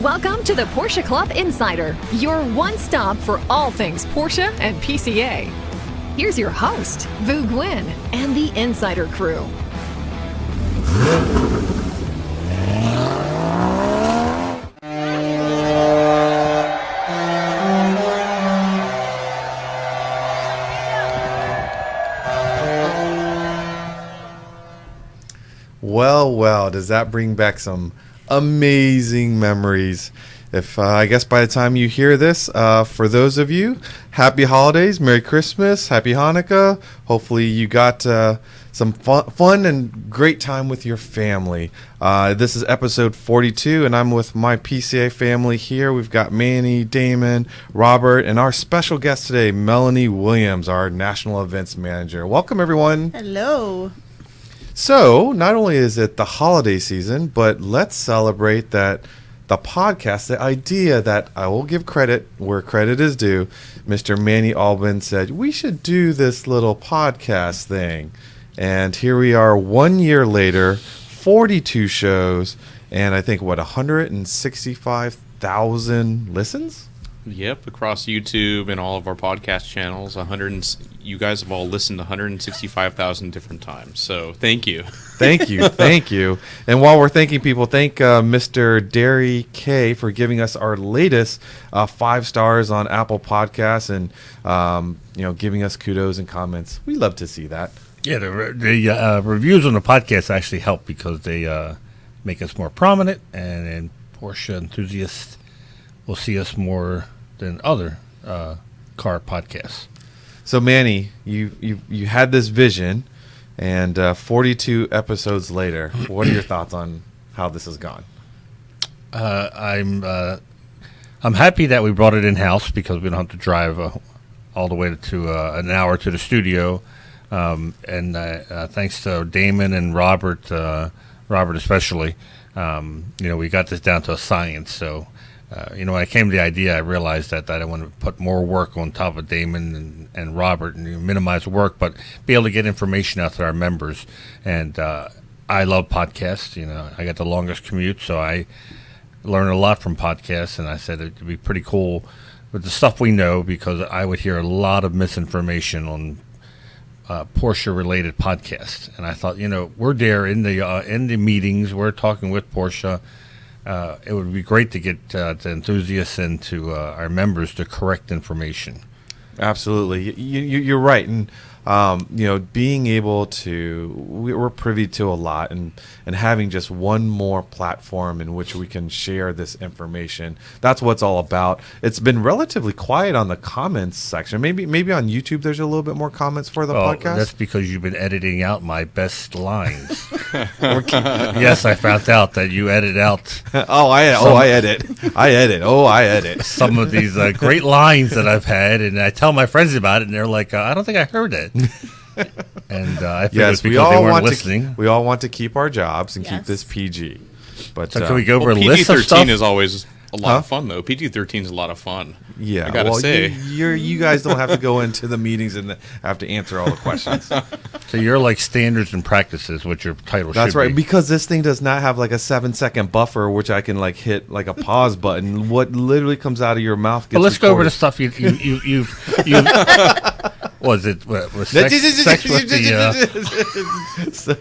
Welcome to the Porsche Club Insider, your one stop for all things Porsche and PCA. Here's your host, Vu Gwyn, and the Insider crew. Well, does that bring back some amazing memories? If I guess by the time you hear this, for those of you, happy holidays, Merry Christmas, Happy Hanukkah. Hopefully you got some fun and great time with your family. This is episode 42, and I'm with my PCA family here. We've got Manny, Damon, Robert, and our special guest today, Melanie Williams, our National Events Manager. Welcome, everyone. Hello. So, not only is it the holiday season, but let's celebrate that the podcast, the idea that I will give credit where credit is due, Mr. Manny Albin said, we should do this little podcast thing. And here we are 1 year later, 42 shows, and I think, 165,000 listens? Yep, across YouTube and all of our podcast channels. You guys have all listened 165,000 different times. So thank you. Thank you. And while we're thanking people, thank Mr. Derry K for giving us our latest 5 stars on Apple Podcasts and giving us kudos and comments. We love to see that. Yeah, the reviews on the podcast actually help because they make us more prominent, and Porsche enthusiasts will see us more than other car podcasts. So Manny, you had this vision, and 42 episodes later, what are your thoughts on how this has gone? I'm happy that we brought it in house because we don't have to drive all the way to an hour to the studio. And thanks to Damon and Robert especially, we got this down to a science. So. When I came to the idea, I realized that I didn't want to put more work on top of Damon and Robert and minimize work, but be able to get information out to our members. And I love podcasts. I got the longest commute, so I learn a lot from podcasts. And I said it'd be pretty cool with the stuff we know, because I would hear a lot of misinformation on Porsche-related podcasts. And I thought, we're there in the meetings, we're talking with Porsche. It would be great to get the enthusiasts and to our members the correct information. Absolutely. You're right. And, being able to, we're privy to a lot, and having just one more platform in which we can share this information. That's what it's all about. It's been relatively quiet on the comments section. Maybe on YouTube there's a little bit more comments for the podcast. That's because you've been editing out my best lines. Yes, I found out that you edit out. I edit some of these great lines that I've had, and I tell my friends about it, and they're like, I don't think I heard it. And I think it's because they weren't listening. We all want to keep our jobs and keep this PG. But so can we go over a list of stuff? PG-13 is always a lot of fun, though. PG-13 is a lot of fun. Yeah, I gotta say, you guys don't have to go into the meetings and have to answer all the questions. So you're like standards and practices, what your title should be. That's right, because this thing does not have like a 7-second buffer, which I can like hit like a pause button. What literally comes out of your mouth gets let's recorded. go over the stuff you was it sex with the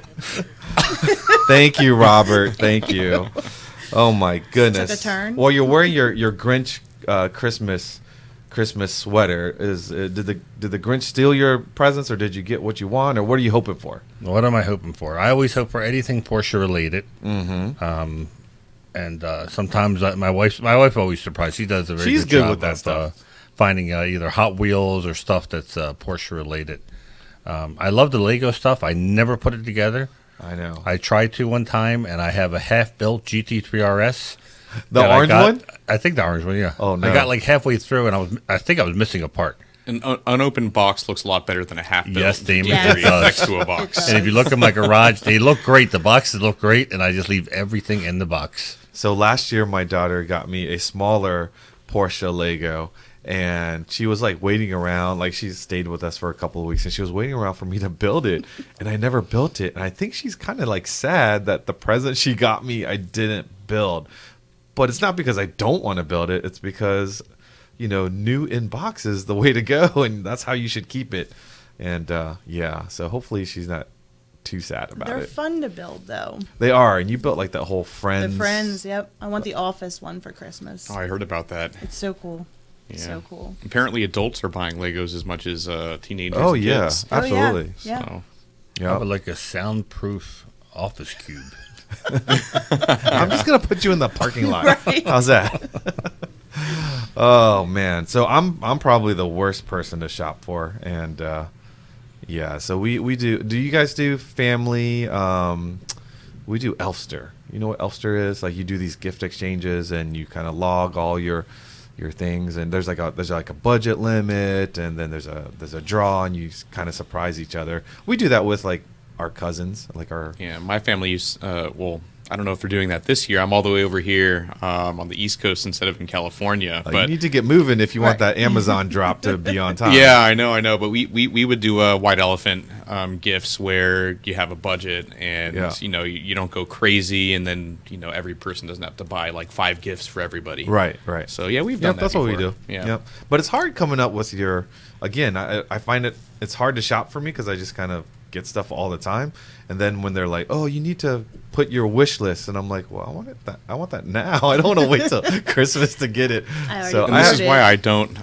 Thank you, Robert. Thank you. Oh my goodness! Took a turn. Well, you're wearing your Grinch Christmas sweater. Did the Grinch steal your presents, or did you get what you want, or what are you hoping for? What am I hoping for? I always hope for anything Porsche related. Mm-hmm. And sometimes my wife always surprised. She does a very She's good good job with that of stuff. Finding either Hot Wheels or stuff that's Porsche related. I love the Lego stuff. I never put it together. I know. I tried to one time, and I have a half-built GT3 RS. The orange one? I think the orange one, yeah. Oh, no. I got like halfway through, and I think I was missing a part. An unopened box looks a lot better than a half-built. Yes, Damon, Yes. it does. Next to a box. And if you look in my garage, they look great. The boxes look great, and I just leave everything in the box. So last year, my daughter got me a smaller Porsche Lego, and she was like waiting around, like she stayed with us for a couple of weeks, and she was waiting around for me to build it, and I never built it. And I think she's kind of like sad that the present she got me I didn't build. but it's not because I don't want to build it. It's because, new in box is the way to go, and that's how you should keep it. And so hopefully she's not too sad about it. They're fun to build, though. They are, and you built like that whole Friends. The Friends, yep. I want the Office one for Christmas. Oh, I heard about that. It's so cool. Yeah. So cool. Apparently, adults are buying Legos as much as teenagers. Oh, and yeah. kids. Absolutely. Yeah. So, Yeah. I would like a soundproof office cube. I'm just gonna put you in the parking lot. Right. How's that? Oh man, so I'm probably the worst person to shop for, and so we do. Do you guys do family? We do Elfster. You know what Elfster is? Like you do these gift exchanges, and you kind of log all your things, and there's like a budget limit, and then there's a draw, and you kind of surprise each other. We do that with like our cousins, like our my family used. I don't know if they're doing that this year. I'm all the way over here on the East Coast instead of in California. you But need to get moving if you want that Amazon drop to be on time. yeah, I know. But we would do white elephant gifts where you have a budget and you don't go crazy, and then every person doesn't have to buy like 5 gifts for everybody. Right. So yeah, we've done that. That's before. what we do. Yeah. Yep. But it's hard coming up with your. Again, I find it's hard to shop for me because I just kind of get stuff all the time, and then when they're like, "Oh, you need to put your wish list," and I'm like, "Well, I want that now. I don't want to wait till Christmas to get it." So And this is why I don't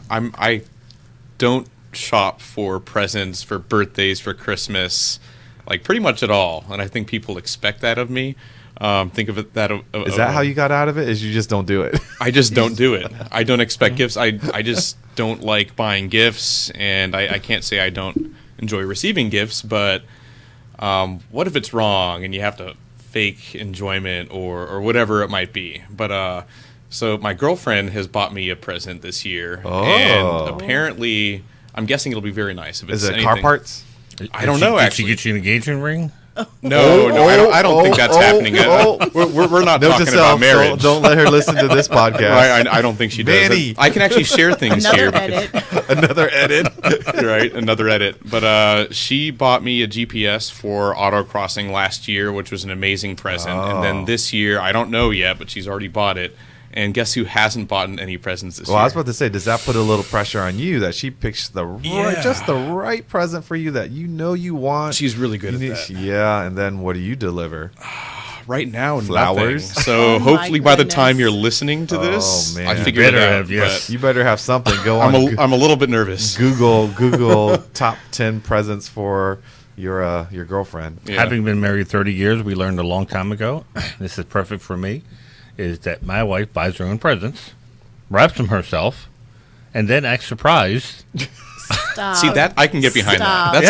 shop for presents, for birthdays, for Christmas, like pretty much at all. And I think people expect that of me. Think of it that. Is that how you got out of it? Is you just don't do it? I just don't do it. I don't expect gifts. I just don't like buying gifts, and I can't say I don't enjoy receiving gifts, but what if it's wrong and you have to fake enjoyment or whatever it might be. But so my girlfriend has bought me a present this year, and apparently I'm guessing it'll be very nice. If it's Is it anything. car parts? I don't know. Did she Actually, get you an engagement ring? No, I don't think that's happening. We're not Note talking to about self, marriage. don't let her listen to this podcast. I don't think she does. Manny. I can actually share things Another here. edit. Another edit. Right, another edit. But she bought me a GPS for autocrossing last year, which was an amazing present. And then this year, I don't know yet, but she's already bought it. And guess who hasn't bought any presents this year? Well, I was about to say, does that put a little pressure on you that she picks just the right present for you that you want? She's really good at that. Yeah, and then what do you deliver? Right now, Flowers? nothing. So hopefully by the time you're listening to this, man. I You figured it better out. have, yes. You better have something. Go on. I'm a little bit nervous. Google top 10 presents for your girlfriend. Yeah. Having been married 30 years, we learned a long time ago, this is perfect for me, is that my wife buys her own presents, wraps them herself, and then acts surprised. Stop. See that I can get behind Stop. that.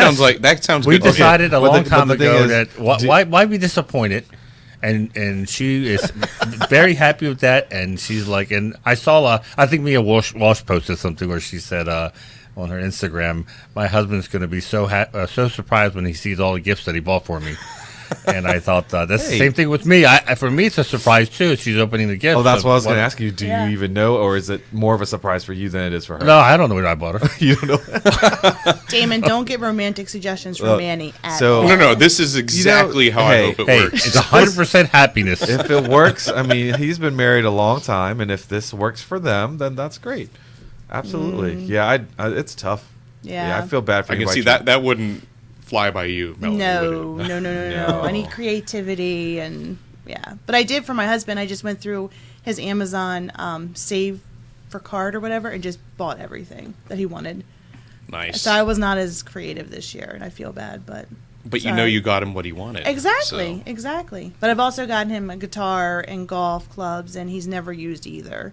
That sounds We good. to me. decided a But long the time thing ago is, that why be disappointed, and she is very happy with that, and she's like, and I saw I think Mia Walsh posted something where she said on her Instagram, my husband's going to be so surprised when he sees all the gifts that he bought for me. And I thought that's the same thing with me. For me, it's a surprise too. She's opening the gift. Oh, that's what I was going to ask you. Do Yeah. you even know, or is it more of a surprise for you than it is for her? No, I don't know what I bought her. You don't know. Damon, don't get romantic suggestions from Manny at so- all. No. This is exactly how I hope it Hey, works. it's 100% happiness. If it works, I mean, he's been married a long time, and if this works for them, then that's great. Absolutely. Yeah, it's tough. Yeah. I feel bad for I you. can see that wouldn't fly by you, Melanie. would it? No. I need creativity and yeah. But I did for my husband. I just went through his Amazon save for card or whatever and just bought everything that he wanted. Nice. So I was not as creative this year, and I feel bad, but sorry. you got him what he wanted. Exactly. So. But I've also gotten him a guitar and golf clubs, and he's never used either.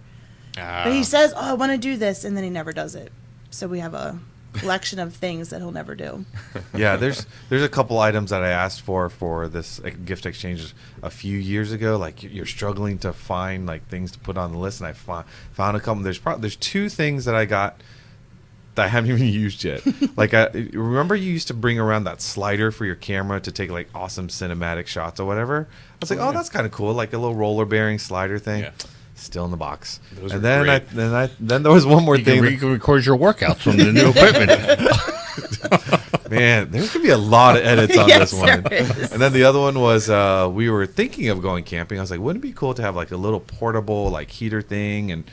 But he says, "Oh, I want to do this," and then he never does it. So we have a collection of things that he'll never do. Yeah, there's a couple items that I asked for this gift exchange a few years ago. Like you're struggling to find like things to put on the list, and I found a couple. There's 2 things that I got that I haven't even used yet. Like remember you used to bring around that slider for your camera to take like awesome cinematic shots or whatever. I was like, oh, that's kind of cool, like a little roller bearing slider thing. Yeah. Still in the box. Those and are then great. then there was one more You thing. can record your workouts on the new equipment. Man, there's gonna be a lot of edits on Yes, this one. there is. And then the other one was we were thinking of going camping. I was like, wouldn't it be cool to have like a little portable like heater thing? And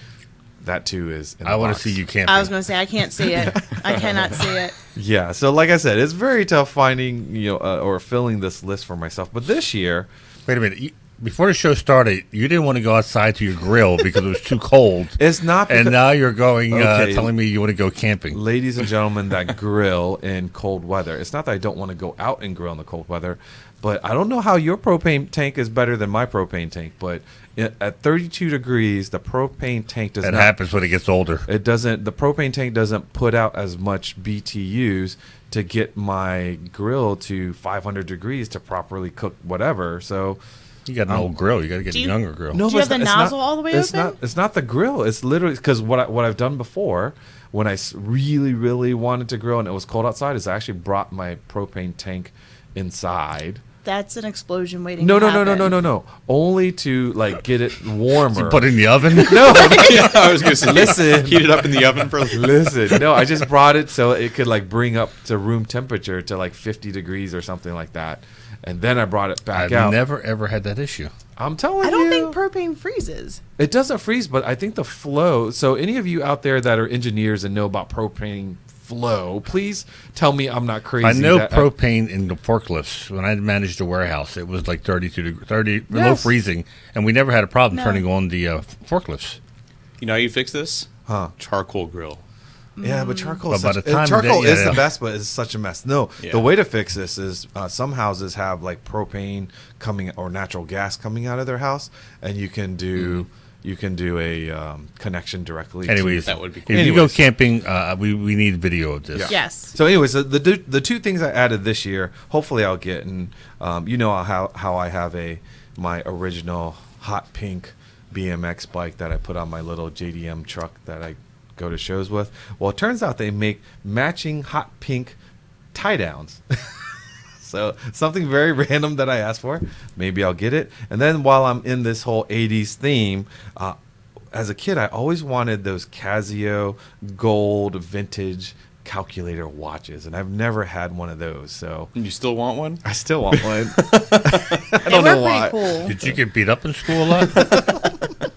that too is. In I want to see you camping. I was going to say, I can't see it. I cannot see it. Yeah. So like I said, it's very tough finding or filling this list for myself. But this year, Wait a minute. Before the show started, you didn't want to go outside to your grill because it was too cold. it's not. And now you're going, Okay. telling me you want to go camping. Ladies and gentlemen that grill in cold weather. It's not that I don't want to go out and grill in the cold weather, but I don't know how your propane tank is better than my propane tank. But at 32 degrees, the propane tank does That not. happens when it gets older. It doesn't. The propane tank doesn't put out as much BTUs to get my grill to 500 degrees to properly cook whatever. So. You got an old grill. You got to get Do a you- younger grill. No, Do you but have the it's nozzle all the way it's open? It's not the grill. It's literally because what I've done before when I really, really wanted to grill and it was cold outside is I actually brought my propane tank inside. That's an explosion waiting No, to no, no, no, happen. no, no, no. Only to like get it warmer. You put it in the oven? no, Yeah, I was gonna say, Listen. heat it up in the oven for. listen. No, I just brought it so it could like bring up to room temperature to like 50 degrees or something like that. And then I brought it back I've out. never, ever had that issue. I'm telling I you. don't think propane freezes. It doesn't freeze, but I think the flow. So, any of you out there that are engineers and know about propane flow, please tell me I'm not crazy. I know that- propane in the forklifts. When I managed a warehouse, it was like 30 below Yes. freezing, and we never had a problem No. turning on the forklifts. You know how you fix this? Huh? Charcoal grill. Yeah, but charcoal. But Is by such, the time charcoal they- is yeah, the yeah. best, but it's such a mess. No, Yeah. the way to fix this is some houses have like propane coming or natural gas coming out of their house, and you can do a connection directly. Anyways, That would be cool. if you go Anyways. camping, we need video of this. Yeah. Yes. So, anyways, the two things I added this year, hopefully I'll get, and you know how I have my original hot pink BMX bike that I put on my little JDM truck that I go to shows with. Well, it turns out they make matching hot pink tie downs. So something very random that I asked for. Maybe I'll get it. And then while I'm in this whole 80s theme, as a kid, I always wanted those Casio gold vintage calculator watches, and I've never had one of those. So You still want one? I still want one. I don't know pretty why. cool. Did you get beat up in school a lot?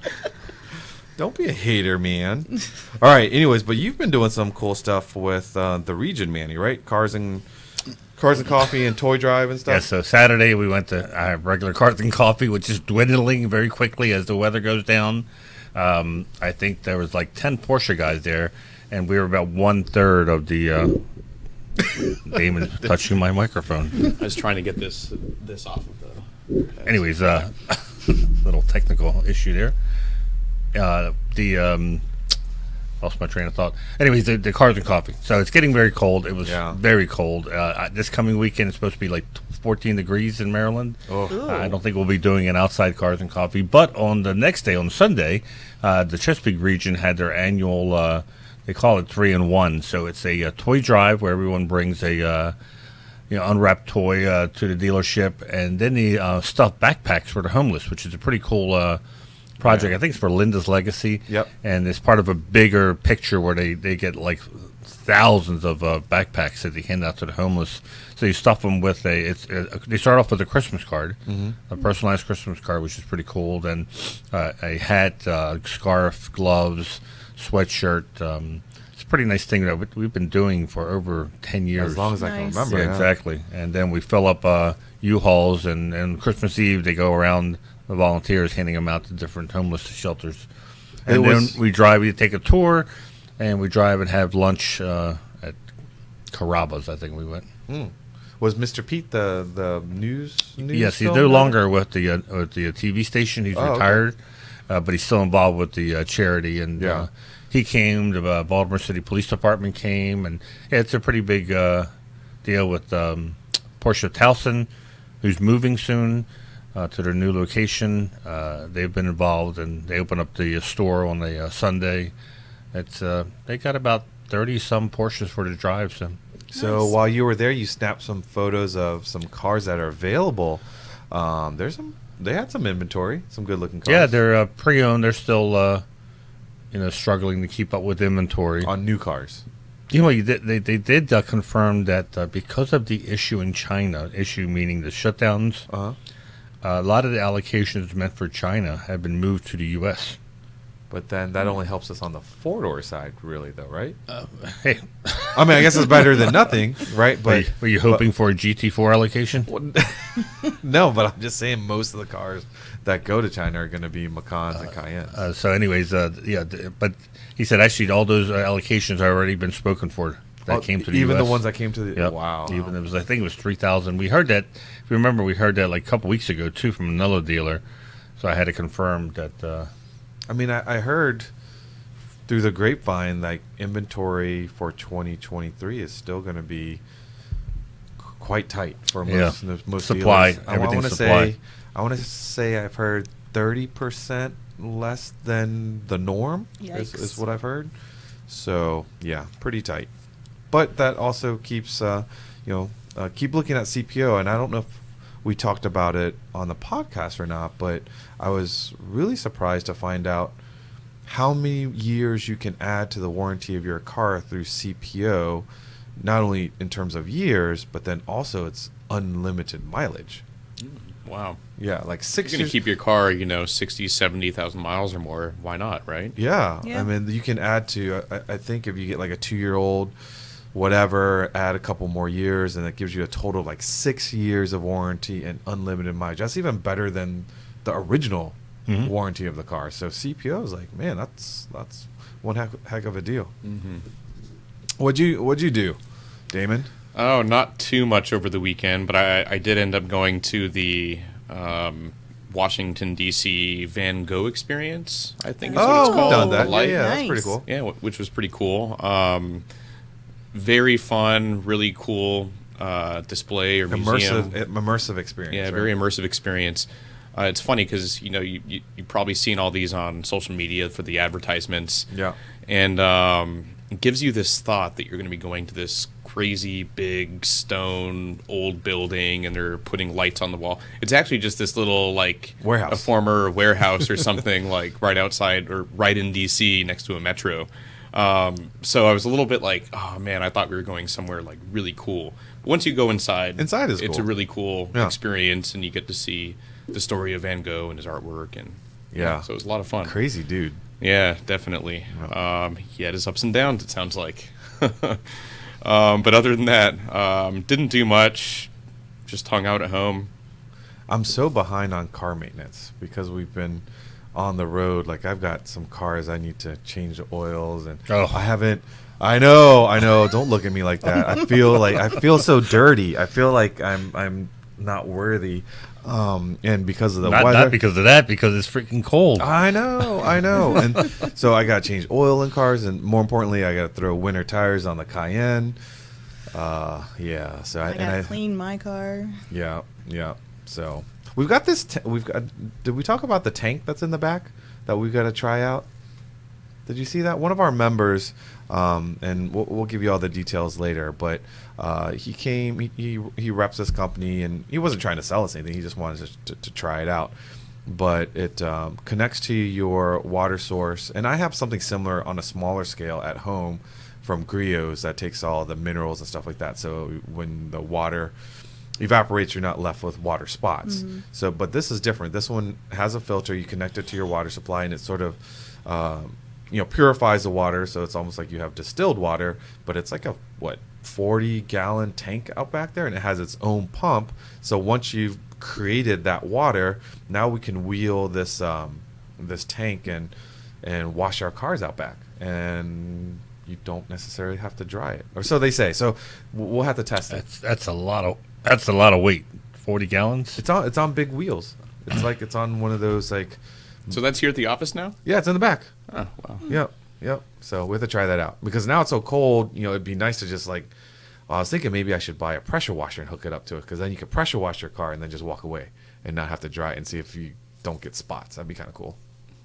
Don't be a hater, man. All right. Anyways, but you've been doing some cool stuff with the region, Manny, right? Cars and coffee and toy drive and stuff. Yeah, so Saturday we went to regular Cars and Coffee, which is dwindling very quickly as the weather goes down. I think there was like 10 Porsche guys there, and we were about 1/3 of the Damon touching my microphone. I was trying to get this off of the. Anyways, little technical issue there. Lost my train of thought. Anyways, the Cars and Coffee. So it's getting very cold. It was very cold. This coming weekend it's supposed to be like 14 degrees in Maryland. Oh. I don't think we'll be doing an outside Cars and Coffee. But on the next day, on Sunday, the Chesapeake region had their annual, they call it 3-in-1. So it's a toy drive where everyone brings a unwrapped toy to the dealership. And then the stuffed backpacks for the homeless, which is a pretty cool project. I think it's for Linda's Legacy. Yep. And it's part of a bigger picture where they get like thousands of backpacks that they hand out to the homeless. So you stuff them with they start off with a Christmas card, a personalized Christmas card, which is pretty cool. Then a hat, scarf, gloves, sweatshirt. It's a pretty nice thing that we've been doing for over 10 years. As long as I can Nice. remember. Yeah, yeah. exactly. And then we fill up U-Hauls, and Christmas Eve they go around the volunteers handing them out to different homeless shelters. And then we take a tour, and we drive and have lunch at Carrabba's, I think we went. Was Mr. Pete the news? Yes, he's film no guy? longer with the TV station. He's okay. retired, but he's still involved with the charity. And Yeah. he came. The Baltimore City Police Department came, and it's a pretty big deal with Porsche Towson, who's moving soon to their new location. They've been involved, and they open up the store on a Sunday. It's they got about 30 some Porsches for the drive. So Nice. while you were there, you snapped some photos of some cars that are available. They had some inventory, some good looking cars. Yeah, they're pre-owned. They're still struggling to keep up with inventory. on new cars. You know, they did confirm that because of the issue in China, meaning the shutdowns, a lot of the allocations meant for China have been moved to the U.S. But then that only helps us on the four-door side, really, though, right? Hey, I mean, I guess it's better than nothing, right? But were you hoping for a GT4 allocation? No, but I'm just saying most of the cars that go to China are going to be Macans and Cayennes. So, anyways, but he said actually all those allocations have already been spoken for. That came to the even US. the ones that came to the Yep. wow. Even I think it was 3,000. We heard that. If you remember, we heard that like a couple weeks ago too from another dealer. So I had to confirm that. I mean, I heard through the grapevine like inventory for 2023 is still going to be quite tight for most supply. dealers. Everything's supply. I want to say I've heard 30% less than the norm is what I've heard. So yeah, pretty tight. But that also keeps keep looking at CPO, and I don't know if we talked about it on the podcast or not, but I was really surprised to find out how many years you can add to the warranty of your car through CPO, not only in terms of years, but then also it's unlimited mileage. Wow. Yeah, like 6 You're going to keep your car, 60, 70,000 miles or more. Why not, right? Yeah. I mean, you can add to, I think if you get like a 2-year-old, whatever, add a couple more years, and it gives you a total of like 6 years of warranty and unlimited mileage. That's even better than the original warranty of the car. So CPO is like, man, that's one heck of a deal. Mm-hmm. What'd you do, Damon? Oh, not too much over the weekend, but I did end up going to the Washington, D.C. Van Gogh experience, I think is what it's called. Done that. Nice. That's pretty cool. Yeah, which was pretty cool. Very fun, really cool display or museum. Immersive experience. Yeah, right? very immersive experience. It's funny because you've probably seen all these on social media for the advertisements. Yeah, and it gives you this thought that you're going to be going to this crazy big stone old building, and they're putting lights on the wall. It's actually just this little warehouse, a former warehouse or something like right outside or right in DC next to a metro. So I was a little bit like, oh man, I thought we were going somewhere like really cool. But once you go inside is it's cool. a really cool experience, and you get to see the story of Van Gogh and his artwork, and so it was a lot of fun. Crazy dude. Yeah, definitely. He had his ups and downs, it sounds like. But other than that, didn't do much. Just hung out at home. I'm so behind on car maintenance because we've been on the road. Like I've got some cars I need to change the oils, and I haven't. I know. Don't look at me like that. I feel so dirty. I feel like I'm not worthy. And because of the weather. Not because of that, because it's freaking cold. I know. And so I got to change oil in cars, and more importantly, I got to throw winter tires on the Cayenne. So I got to clean my car. Yeah. So we've got this. Did we talk about the tank that's in the back that we've got to try out? Did you see that? One of our members, and we'll give you all the details later, but he came, he reps this company, and he wasn't trying to sell us anything. He just wanted to try it out. But it connects to your water source, and I have something similar on a smaller scale at home from Griots that takes all the minerals and stuff like that. So when the water evaporates, you're not left with water spots. Mm-hmm. So, but this is different. This one has a filter. You connect it to your water supply, and it sort of purifies the water, so it's almost like you have distilled water, but it's like a 40-gallon tank out back there, and it has its own pump. So once you've created that water, now we can wheel this this tank and wash our cars out back, and you don't necessarily have to dry it, or so they say. So we'll have to test it. That's a lot of weight. 40 gallons. It's on big wheels. It's like it's on one of those like. So that's here at the office now? Yeah, it's in the back. Oh, wow. Yep. So we have to try that out because now it's so cold. It'd be nice to just I was thinking maybe I should buy a pressure washer and hook it up to it, because then you could pressure wash your car and then just walk away and not have to dry it and see if you don't get spots. That'd be kind of cool.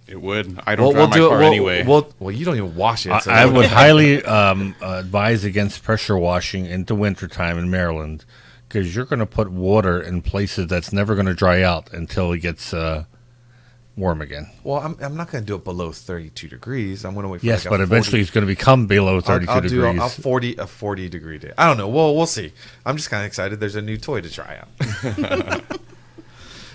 It would. I don't drive my car anyway. Well, you don't even wash it. So I would highly advise against pressure washing into wintertime in Maryland, because you're going to put water in places that's never going to dry out until it gets warm again. Well, I'm not going to do it below 32 degrees. I'm going to wait for Yes, like but a eventually it's going to become below 32 I'll degrees. do a 40 degree day. I don't know. Well, we'll see. I'm just kind of excited. There's a new toy to try out.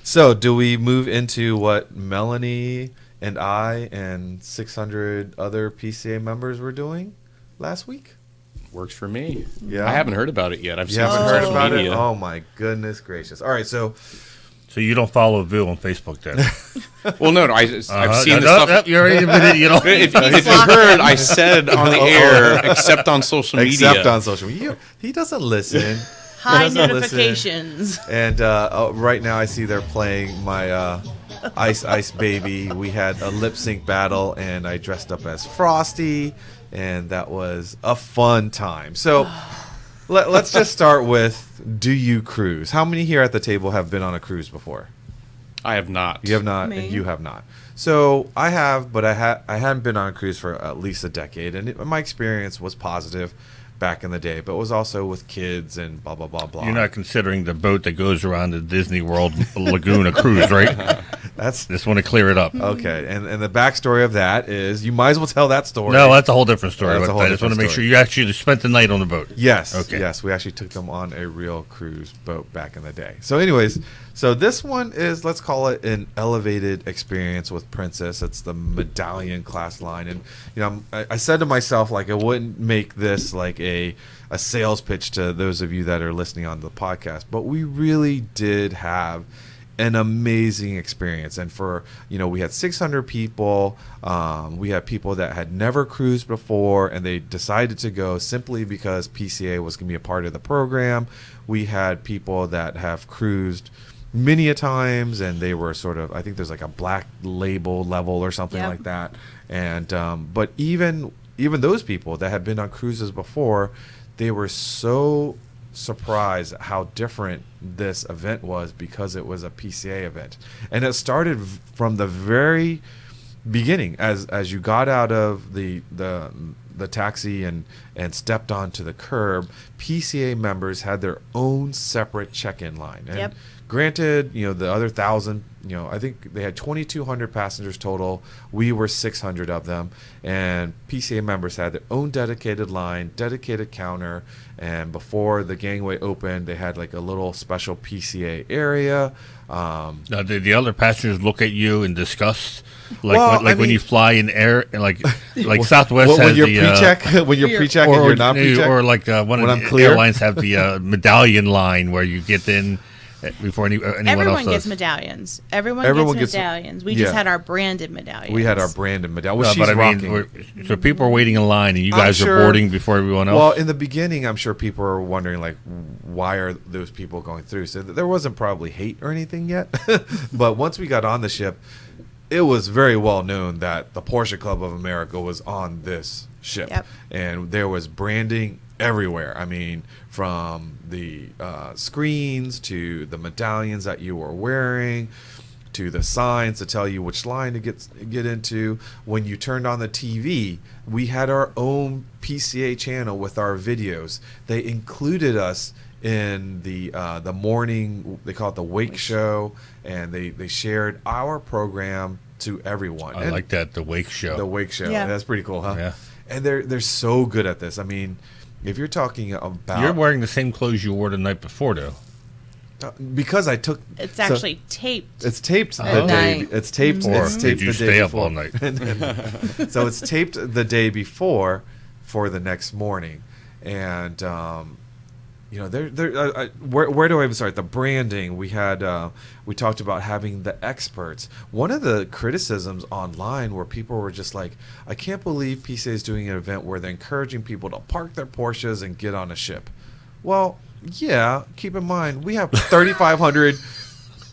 So, do we move into what Melanie and I and 600 other PCA members were doing last week? Works for me. Yeah. I haven't heard about it yet. I've You seen haven't some heard social about media. it? Oh, my goodness gracious. All right, so So you don't follow Vu on Facebook then? Well, no, I've seen the stuff. You already admitted you don't. If you heard, I said on the air, except on social media. except on social media. He doesn't listen. High Doesn't notifications. And right now I see they're playing my Ice Baby. We had a lip sync battle, and I dressed up as Frosty, and that was a fun time. So let's just start with, do you cruise? How many here at the table have been on a cruise before? I have not. You have not, Me. and you have not. So I have, but I hadn't been on a cruise for at least a decade, and my experience was positive back in the day, but it was also with kids and blah, blah, blah, blah. You're not considering the boat that goes around the Disney World Laguna cruise, right? Just want to clear it up. Okay, and the backstory of that is, you might as well tell that story. No, that's a whole different story. That's a But whole I just want to different make sure story. you actually spent the night on the boat. Yes. Okay. Yes, we actually took them on a real cruise boat back in the day. So anyways, so this one is, let's call it an elevated experience with Princess. It's the medallion class line. And, you know, I said to myself, like, I wouldn't make this like a sales pitch to those of you that are listening on the podcast, but we really did have an amazing experience. And for, you know, we had 600 people. We had people that had never cruised before, and they decided to go simply because PCA was going to be a part of the program. We had people that have cruised many a times, and they were sort of, I think there's like a black label level or something Yep. like that. And but even those people that had been on cruises before, they were so surprised at how different this event was, because it was a PCA event. And it started from the very beginning, as you got out of the taxi and stepped onto the curb. PCA members had their own separate check-in line. And Yep. granted, you know, the other 1,000, you know, I think they had 2,200 passengers total. We were 600 of them, and PCA members had their own dedicated line, dedicated counter, and before the gangway opened, they had like a little special PCA area. Now, did the other passengers look at you in disgust? Like, Well, when, I mean- you fly in air, like Southwest when has you're the pre-check, when you're pre-check and you're not pre-check, or like one When of I'm the clear? airlines have the medallion line where you get in before anyone Everyone else gets does. medallions. Everyone gets- gets medallions. We yeah. just had our branded medallions. we had our branded medallion, which No, she's but I rocking. mean, so people are waiting in line, and you I'm guys sure- are boarding before everyone else. Well, in the beginning, I'm sure people are wondering, like, why are those people going through? So there wasn't probably hate or anything yet. But once we got on the ship, it was very well known that the Porsche Club of America was on this ship. Yep. And there was branding everywhere. I mean, from the screens to the medallions that you were wearing, to the signs to tell you which line to get into. When you turned on the TV, we had our own PCA channel with our videos. They included us in the morning, they call it the wake show, and they shared our program to everyone. I And like that, the wake show. the wake show. Yeah. That's pretty cool, huh? Yeah. And they're so good at this. I mean, if you're talking about You're wearing the same clothes you wore the night before, though. because I took It's so- actually taped. it's taped the At day. night. It's taped. Or It's taped did you the day stay up before. all night? So it's taped the day before for the next morning, and you know, where do I even start? The branding. We had we talked about having the experts. One of the criticisms online where people were just like, I can't believe PCA is doing an event where they're encouraging people to park their Porsches and get on a ship. Well, yeah, keep in mind we have 3,500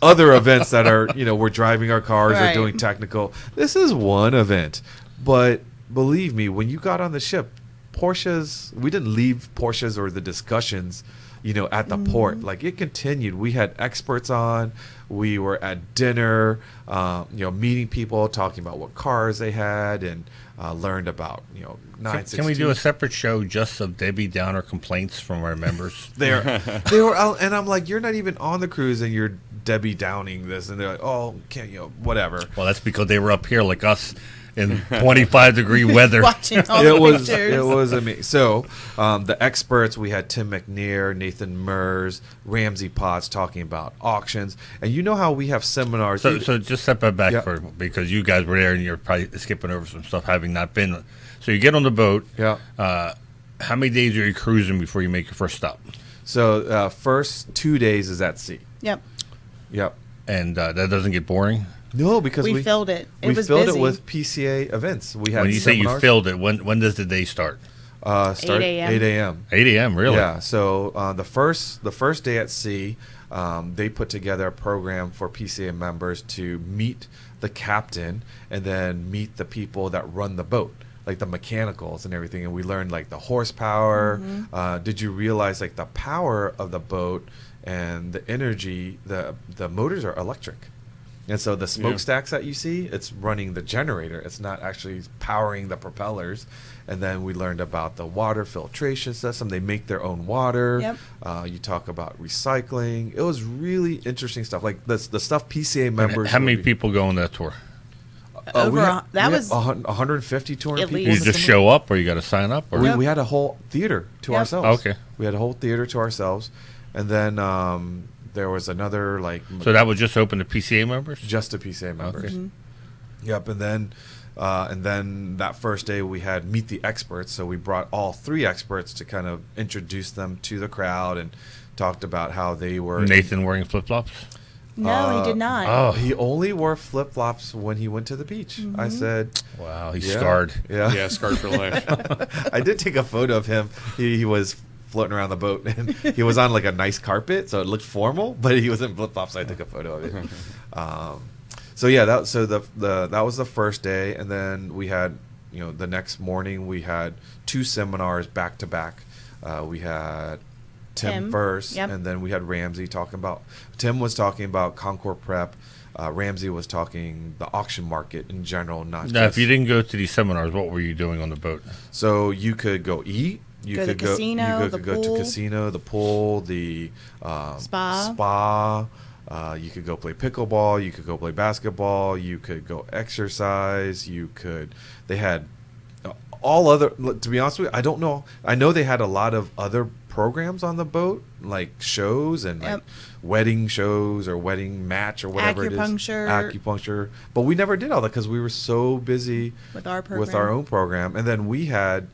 other events that are, you know, we're driving our cars or Right. doing technical. This is one event, but believe me, when you got on the ship, Porsches, we didn't leave Porsches or the discussions, you know, at the port. Like, it continued. We had experts on. We were at dinner, you know, meeting people, talking about what cars they had, and learned about, you know, 962. Can we do a separate show just of Debbie Downer complaints from our members? They were, and I'm like, you're not even on the cruise, and you're Debbie Downing this, and they're like, oh, can't whatever. Well, that's because they were up here like us in 25-degree weather. Watching all the pictures. It was amazing. So the experts, we had Tim McNair, Nathan Mers, Ramsey Potts talking about auctions, and you know how we have seminars. So just step back Yeah. because you guys were there and you're probably skipping over some stuff having not been. So you get on the boat. Yeah. How many days are you cruising before you make your first stop? So first 2 days is at sea. Yep. Yep. And that doesn't get boring? No, because We filled it. It we was filled busy. it with PCA events. We had When you say you seminars. filled it, when does the day start? Start 8 a.m. 8 a.m. 8 a.m., really? Yeah. So the first day at sea, they put together a program for PCA members to meet the captain and then meet the people that run the boat, like the mechanicals and everything. And we learned like the horsepower. Did you realize like the power of the boat and the energy? The motors are electric. And so the smokestacks that you see, it's running the generator. It's not actually powering the propellers. And then we learned about the water filtration system. They make their own water. Yep. You talk about recycling. It was really interesting stuff. Like the stuff PCA members. How many people go on that tour? That was 150, 200 at people. least. You in the just seminar. show up or you got to sign up? Or? We had a whole theater to Yep. ourselves. Okay. We had a whole theater to ourselves. And then there was another like So that was just open to PCA members? just to PCA members. Okay. Yep, and then that first day we had meet the experts. So we brought all three experts to kind of introduce them to the crowd and talked about how they were. Nathan wearing flip-flops? no, he did not. Oh, He only wore flip flops when he went to the beach. I said, wow, he's yeah, scarred. Yeah, Yeah, scarred for life. I did take a photo of him. He was floating around the boat, and he was on like a nice carpet, so it looked formal, but he was in flip flops. So I took a photo of it. So yeah, that was the first day, and then we had, the next morning we had two seminars back to back. We had Tim first, yep. and then we had Ramsey talking about. Tim was talking about Concours prep. Ramsey was talking the auction market in general, not Now, just. if you didn't go to these seminars, what were you doing on the boat? So you could go eat. You Go to could the casino, You the could go to pool. casino, the pool, the Spa. You could go play pickleball. You could go play basketball. You could go exercise. They had all other. To be honest with you, I don't know. I know they had a lot of other programs on the boat, like shows and like Yep. wedding shows or wedding match or whatever it is. Acupuncture. But we never did all that because we were so busy With our program. with our own program. And then we had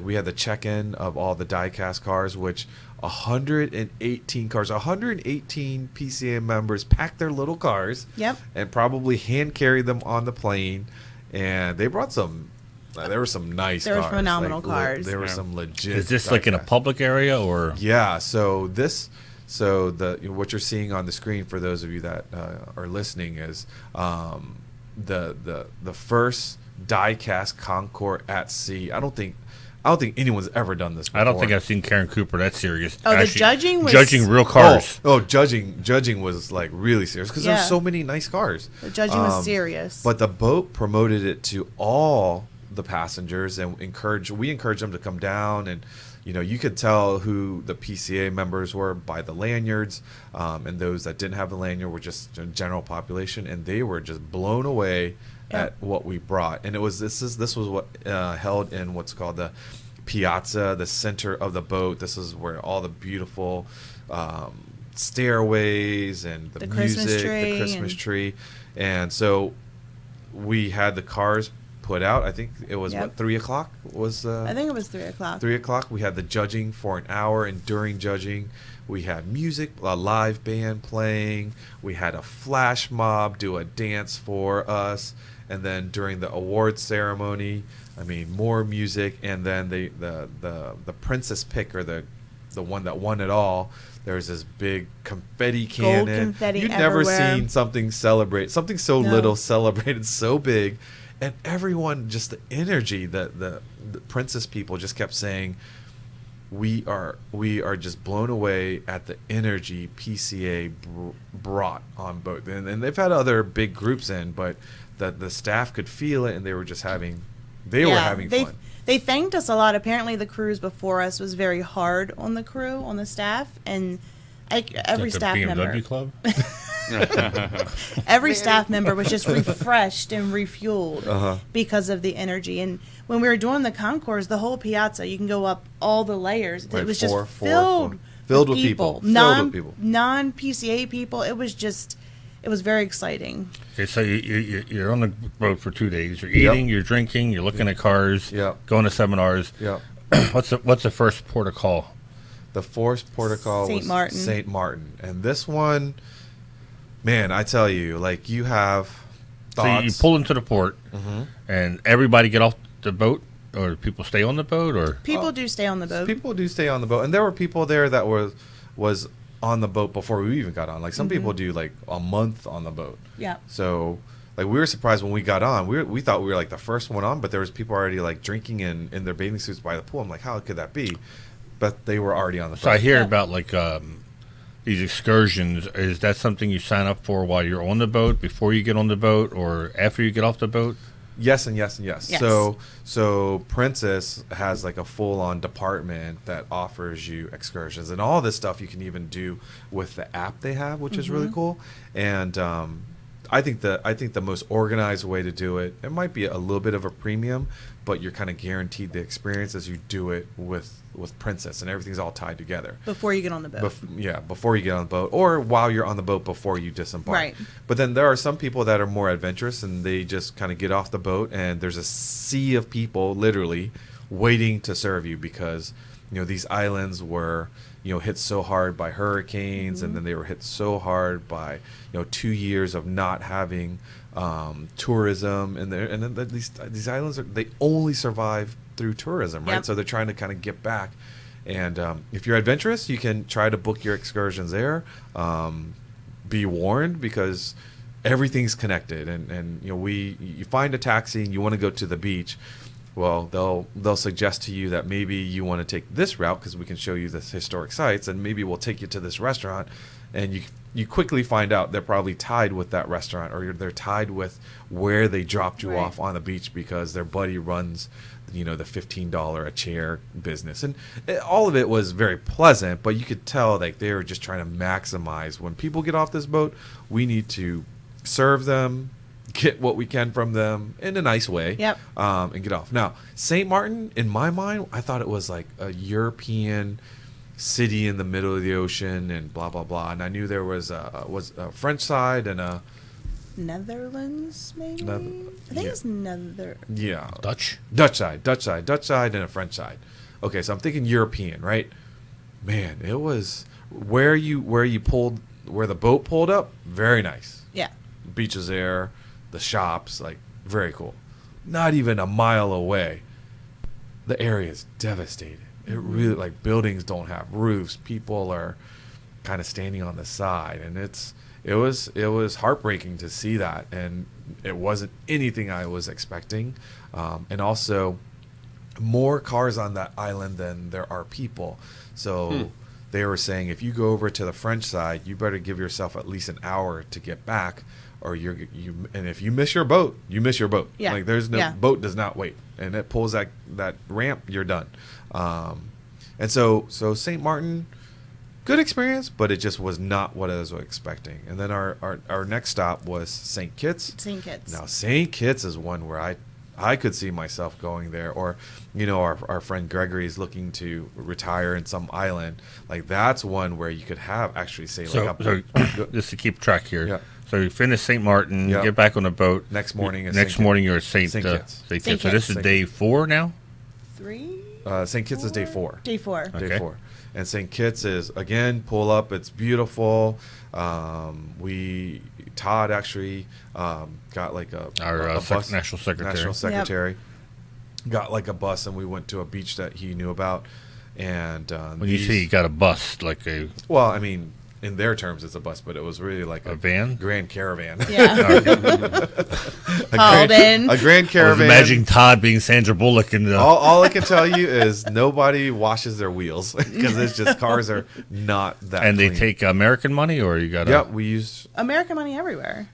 we had the check-in of all the die-cast cars, which 118 cars, 118 PCA members packed their little cars. Yep. And probably hand carried them on the plane. And they brought some. There were some nice There were cars. phenomenal cars. There were Yeah. some legit. Is this like in a die-cast. public area or? Yeah. So what you're seeing on the screen for those of you that are listening is the first die-cast Concours at sea. I don't think anyone's ever done this before. I don't think I've seen Karen Cooper that serious. Oh, the judging was- judging real cars. Judging was like really serious because Yeah. there's so many nice cars. The judging was serious. But the boat promoted it to all the passengers and we encouraged them to come down, and you could tell who the PCA members were by the lanyards, and those that didn't have the lanyard were just general population, and they were just blown away at what we brought. And this was what held in what's called the piazza, the center of the boat. This is where all the beautiful stairways and the Christmas music, tree the Christmas tree. And so we had the cars put out. I think it was 3 o'clock was I think it was 3 o'clock. 3 o'clock. We had the judging for an hour, and during judging we had music, a live band playing. We had a flash mob do a dance for us, and then during the award ceremony, more music, and then the princess pick, or the one that won it all. There was this big confetti cannon. Gold confetti You'd never everywhere. seen something so little celebrated so big, and everyone, just the energy that the princess people just kept saying, we are just blown away at the energy PCA brought on boat. And they've had other big groups in, but the staff could feel it, and they were just having fun. They thanked us a lot. Apparently the cruise before us was very hard on the crew, on the staff, and every Is that staff the BMW member. club? Every staff member was just refreshed and refueled because of the energy. And when we were doing the concourse, the whole piazza, you can go up all the layers. Right, it was four, just filled with people. Non-PCA people. It was very exciting. Okay, so you're on the boat for 2 days. You're eating, you're drinking, you're looking at cars, going to seminars. Yeah. What's the first port of call? The first port of call was Martin. St. Martin. And this one, man, I tell you, like, you have thoughts. So you pull into the port, and everybody get off the boat, or people stay on the boat, or People do stay on the boat. People do stay on the boat. And there were people there that was on the boat before we even got on. Like, some people do, like, a month on the boat. Yeah. So, like, we were surprised when we got on. We thought we were, like, the first one on, but there was people already, like, drinking in their bathing suits by the pool. I'm like, how could that be? But they were already on the boat. So I hear about, like, these excursions. Is that something you sign up for while you're on the boat, before you get on the boat, or after you get off the boat? Yes and yes and yes. Yes. So Princess has like a full-on department that offers you excursions, and all this stuff you can even do with the app they have, which is really cool. And I think the most organized way to do it, it might be a little bit of a premium, but you're kind of guaranteed the experience as you do it with Princess, and everything's all tied together. Before you get on the boat. Before you get on the boat, or while you're on the boat before you disembark. Right. But then there are some people that are more adventurous, and they just kind of get off the boat, and there's a sea of people literally waiting to serve you, because these islands were hit so hard by hurricanes, and then they were hit so hard by 2 years of not having tourism, and then these islands they only survive through tourism, right? Yep. So they're trying to kind of get back. And if you're adventurous, you can try to book your excursions there. Be warned, because everything's connected, and you find a taxi and you want to go to the beach. Well, they'll suggest to you that maybe you want to take this route because we can show you the historic sites, and maybe we'll take you to this restaurant, and you quickly find out they're probably tied with that restaurant, or they're tied with where they dropped you off on the beach, because their buddy runs the $15 a chair business. And all of it was very pleasant, but you could tell like they were just trying to maximize, when people get off this boat, we need to serve them, get what we can from them in a nice way, and get off. Now, St. Martin, in my mind, I thought it was like a European city in the middle of the ocean and blah blah blah, and I knew there was a French side and a Netherlands, maybe. I think it's Dutch side and a French side. Okay, so I'm thinking European, right? Man, it was where the boat pulled up, very nice. Yeah. Beaches there, the shops, like, very cool. Not even a mile away, the area is devastated. It really, like, buildings don't have roofs. People are kind of standing on the side, and it was heartbreaking to see that, and it wasn't anything I was expecting. And also, more cars on that island than there are people. So they were saying, if you go over to the French side, you better give yourself at least an hour to get back, or and if you miss your boat, you miss your boat. Yeah. Like, there's no boat does not wait, and it pulls that ramp, you're done. And so St. Martin, good experience, but it just was not what I was expecting. And then our next stop was St. Kitts. St. Kitts. Now, St. Kitts is one where I could see myself going there, or our friend Gregory is looking to retire in some island. Like, that's one where you could have actually say just to keep track here. Yeah. So you finish St. Martin, you get back on the boat. Next morning you're at St. Kitts. So this is day 4 now? 3? St. Kitts is day 4. Day 4. Okay. Day 4. And St. Kitts is, again, pull up. It's beautiful. Todd actually got like a bus. National Secretary. Got like a bus, and we went to a beach that he knew about. And when you say you got a bus, like a... Well, I mean, in their terms, it's a bus, but it was really like a van? Grand Caravan. Yeah. A Grand Caravan. I was imagining Todd being Sandra Bullock in the... All I can tell you is nobody washes their wheels, because it's just cars are not that And clean. they take American money, or you got... Yeah, we used... American money everywhere.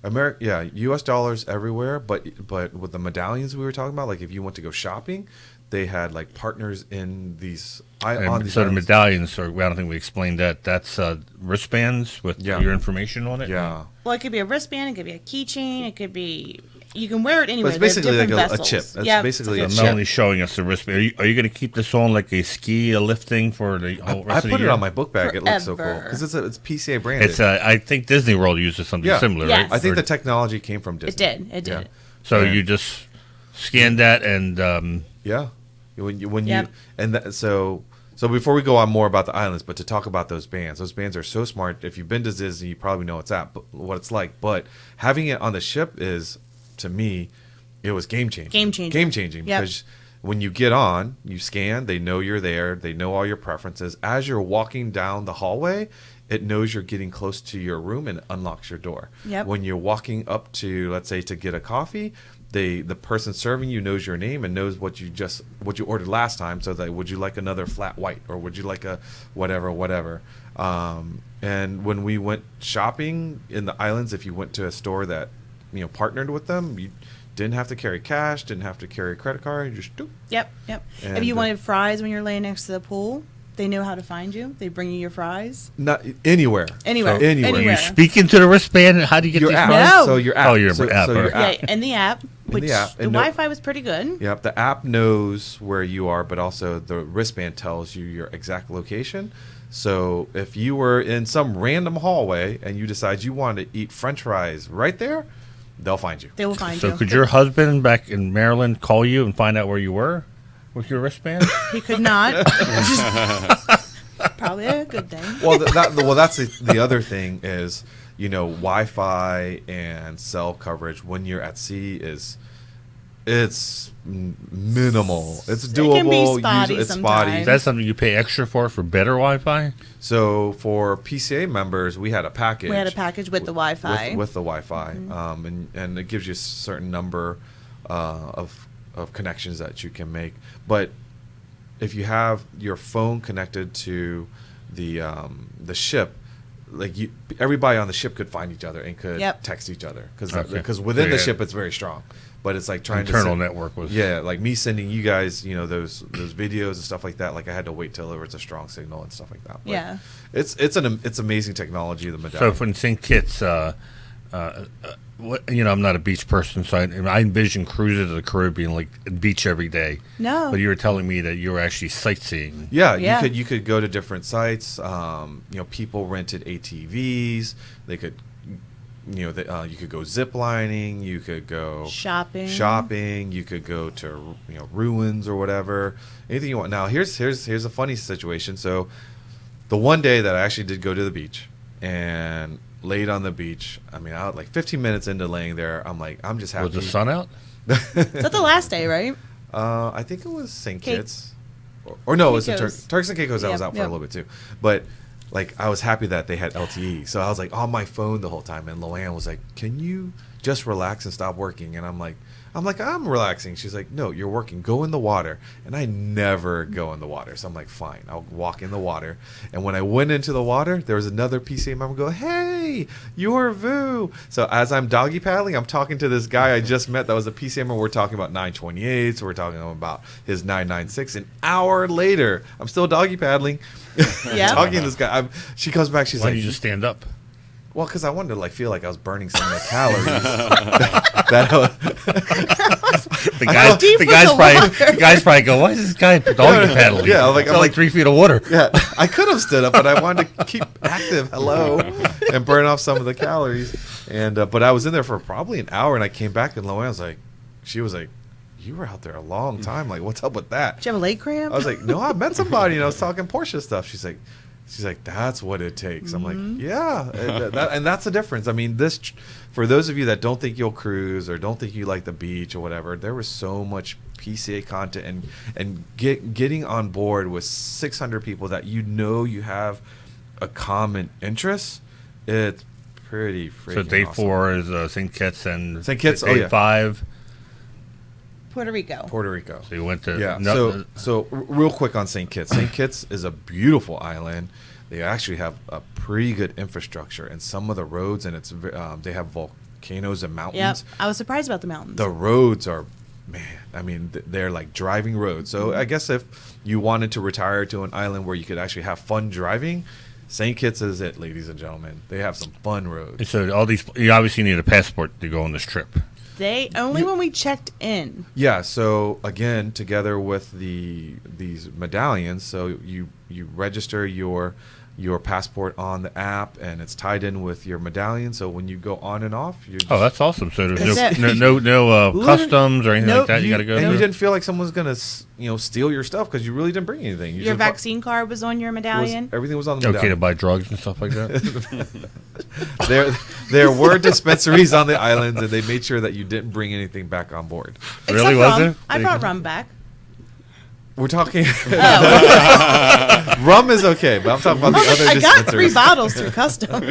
U.S. dollars everywhere, but with the medallions we were talking about, like if you went to go shopping, they had like partners in these And these so the islands. medallions, or I don't think we explained that. That's wristbands with your information on it. Yeah. Well, it could be a wristband, it could be a keychain, it could be. You can wear it anywhere. But it's basically like They're a different chip. vessels. That's Yeah, basically it's a like chip. Melanie's showing us the wristband. Are you going to keep this on like a ski, a lift thing for the whole I rest of the put year? it on my book bag. It looks so cool Forever. because it's PCA branded. It's I think Disney World uses something similar, Yes. right? I think Or- the technology came from Disney. It did. Yeah. So Yeah. you just scan that and Yeah. When Yep. you and so before we go on more about the islands, but to talk about those bands are so smart. If you've been to Disney, you probably know what it's like. But having it on the ship is, to me, it was game changing. Game changer. Game changing Yep. because when you get on, you scan. They know you're there. They know all your preferences. As you're walking down the hallway, it knows you're getting close to your room and unlocks your door. Yep. When you're walking up to, let's say, to get a coffee, the person serving you knows your name and knows what you ordered last time. So that, would you like another flat white, or would you like a whatever. And when we went shopping in the islands, if you went to a store that partnered with them, you didn't have to carry cash, didn't have to carry a credit card. You just do. Yep. And, If you wanted fries when you're laying next to the pool, they know how to find you. They bring you your fries. Not anywhere. Anywhere. So anywhere. are Anywhere. you speaking to the wristband? How do you get Your these app. fries? No. So your app. Oh, your so, app, So your alright. app. Yeah, in the app, which the app. the And Wi-Fi was pretty good. Yep, the app knows where you are, but also the wristband tells you your exact location. So if you were in some random hallway and you decide you want to eat French fries right there, they'll find you. They will find So you. could your husband back in Maryland call you and find out where you were with your wristband? He could not. Which is probably a good thing. Well, that's the other thing is, Wi-Fi and cell coverage when you're at sea it's minimal. It's doable. can be spotty It's sometimes. That's something you pay extra for better Wi-Fi? So for PCA members, we had a package. We had a package with the Wi-Fi. With the Wi-Fi, and it gives you a certain number of connections that you can make. But if you have your phone connected to the ship, everybody on the ship could find each other and could Yep. text each other Okay. because within the Yeah. ship it's very strong. But it's like trying Internal to network was... yeah, like me sending you guys, those videos and stuff like that. Like I had to wait till there was a strong signal and stuff like that. But Yeah. it's amazing technology. The So medallion. from St. Kitts, I'm not a beach person, so I envision cruises to the Caribbean like beach every day. No. But you were telling me that you were actually sightseeing. Yeah, Yeah. you could go to different sites. People rented ATVs. They could, you could go zip lining. You could go Shopping. You could go to ruins or whatever. Anything you want. Now here's a funny situation. So, the one day that I actually did go to the beach and laid on the beach. I mean, I was like 15 minutes into laying there. I'm like, I'm just happy. Was the sun out? Is that the last day, right? I think it was St. Cake- Kitts, or no, it was the Caicos. Turks and Caicos. I was Yep, out for a yep. little bit too, but like I was happy that they had LTE, so I was like on my phone the whole time. And Loanne was like, "Can you just relax and stop working?" And I'm like, I'm relaxing. She's like, "No, you're working. Go in the water." And I never go in the water, so I'm like, "Fine, I'll walk in the water." And when I went into the water, there was another PCA member go, "Hey, you're Vu." So as I'm doggy paddling, I'm talking to this guy I just met that was a PCA member. We're talking about 928s. We're talking about his 996. An hour later, I'm still doggy paddling, Yeah. talking to this guy. She comes back. She's Why like, don't you just stand up? "Well, because I wanted to feel like I was burning some of the calories." that I was- How deep was the water? The guys probably go, why is this guy doggy paddling? Yeah, It's like 3 feet of water. Yeah, I could have stood up, but I wanted to keep active. Hello, and burn off some of the calories. And but I was in there for probably an hour, and I came back, and Loanne was like, she was like, "You were out there a long time. Like, what's up with that?" Did you have a leg cramp? I was like, "No, I met somebody, and I was talking Porsche stuff." She's like, "That's what it takes." I'm like, "Yeah," and that's the difference. I mean, for those of you that don't think you'll cruise or don't think you like the beach or whatever, there was so much PCA content and getting on board with 600 people that you have a common interest. It's pretty freaking So day awesome. 4 is St. Kitts and St. Kitts, day oh, yeah. 5. Puerto Rico. Puerto Rico. So you went to Yeah. So real quick on St. Kitts. St. Kitts is a beautiful island. They actually have a pretty good infrastructure, and some of the roads, and they have volcanoes and Yep. mountains. I was surprised about the mountains. The roads are man, I mean, they're like driving roads. So I guess if you wanted to retire to an island where you could actually have fun driving, St. Kitts is it, ladies and gentlemen. They have some fun roads. And so you obviously need a passport to go on this trip. They only when we checked in. Yeah, so again, together with these medallions, so you register your passport on the app, and it's tied in with your medallion. So when you go on and off, you're just, That's awesome. So there's That's no customs or anything Nope. like that you got to go and through? you didn't feel like someone's gonna steal your stuff because you really didn't bring anything. You Your just brought- vaccine card was on your was- medallion. everything was on the Okay to medallion. buy drugs and stuff like that? There were dispensaries on the islands, and they made sure that you didn't bring anything back on board. Really, Except was rum. it? I brought rum back. We're talking rum is okay, but I'm talking about the other I got 3 dispensaries. bottles through customs.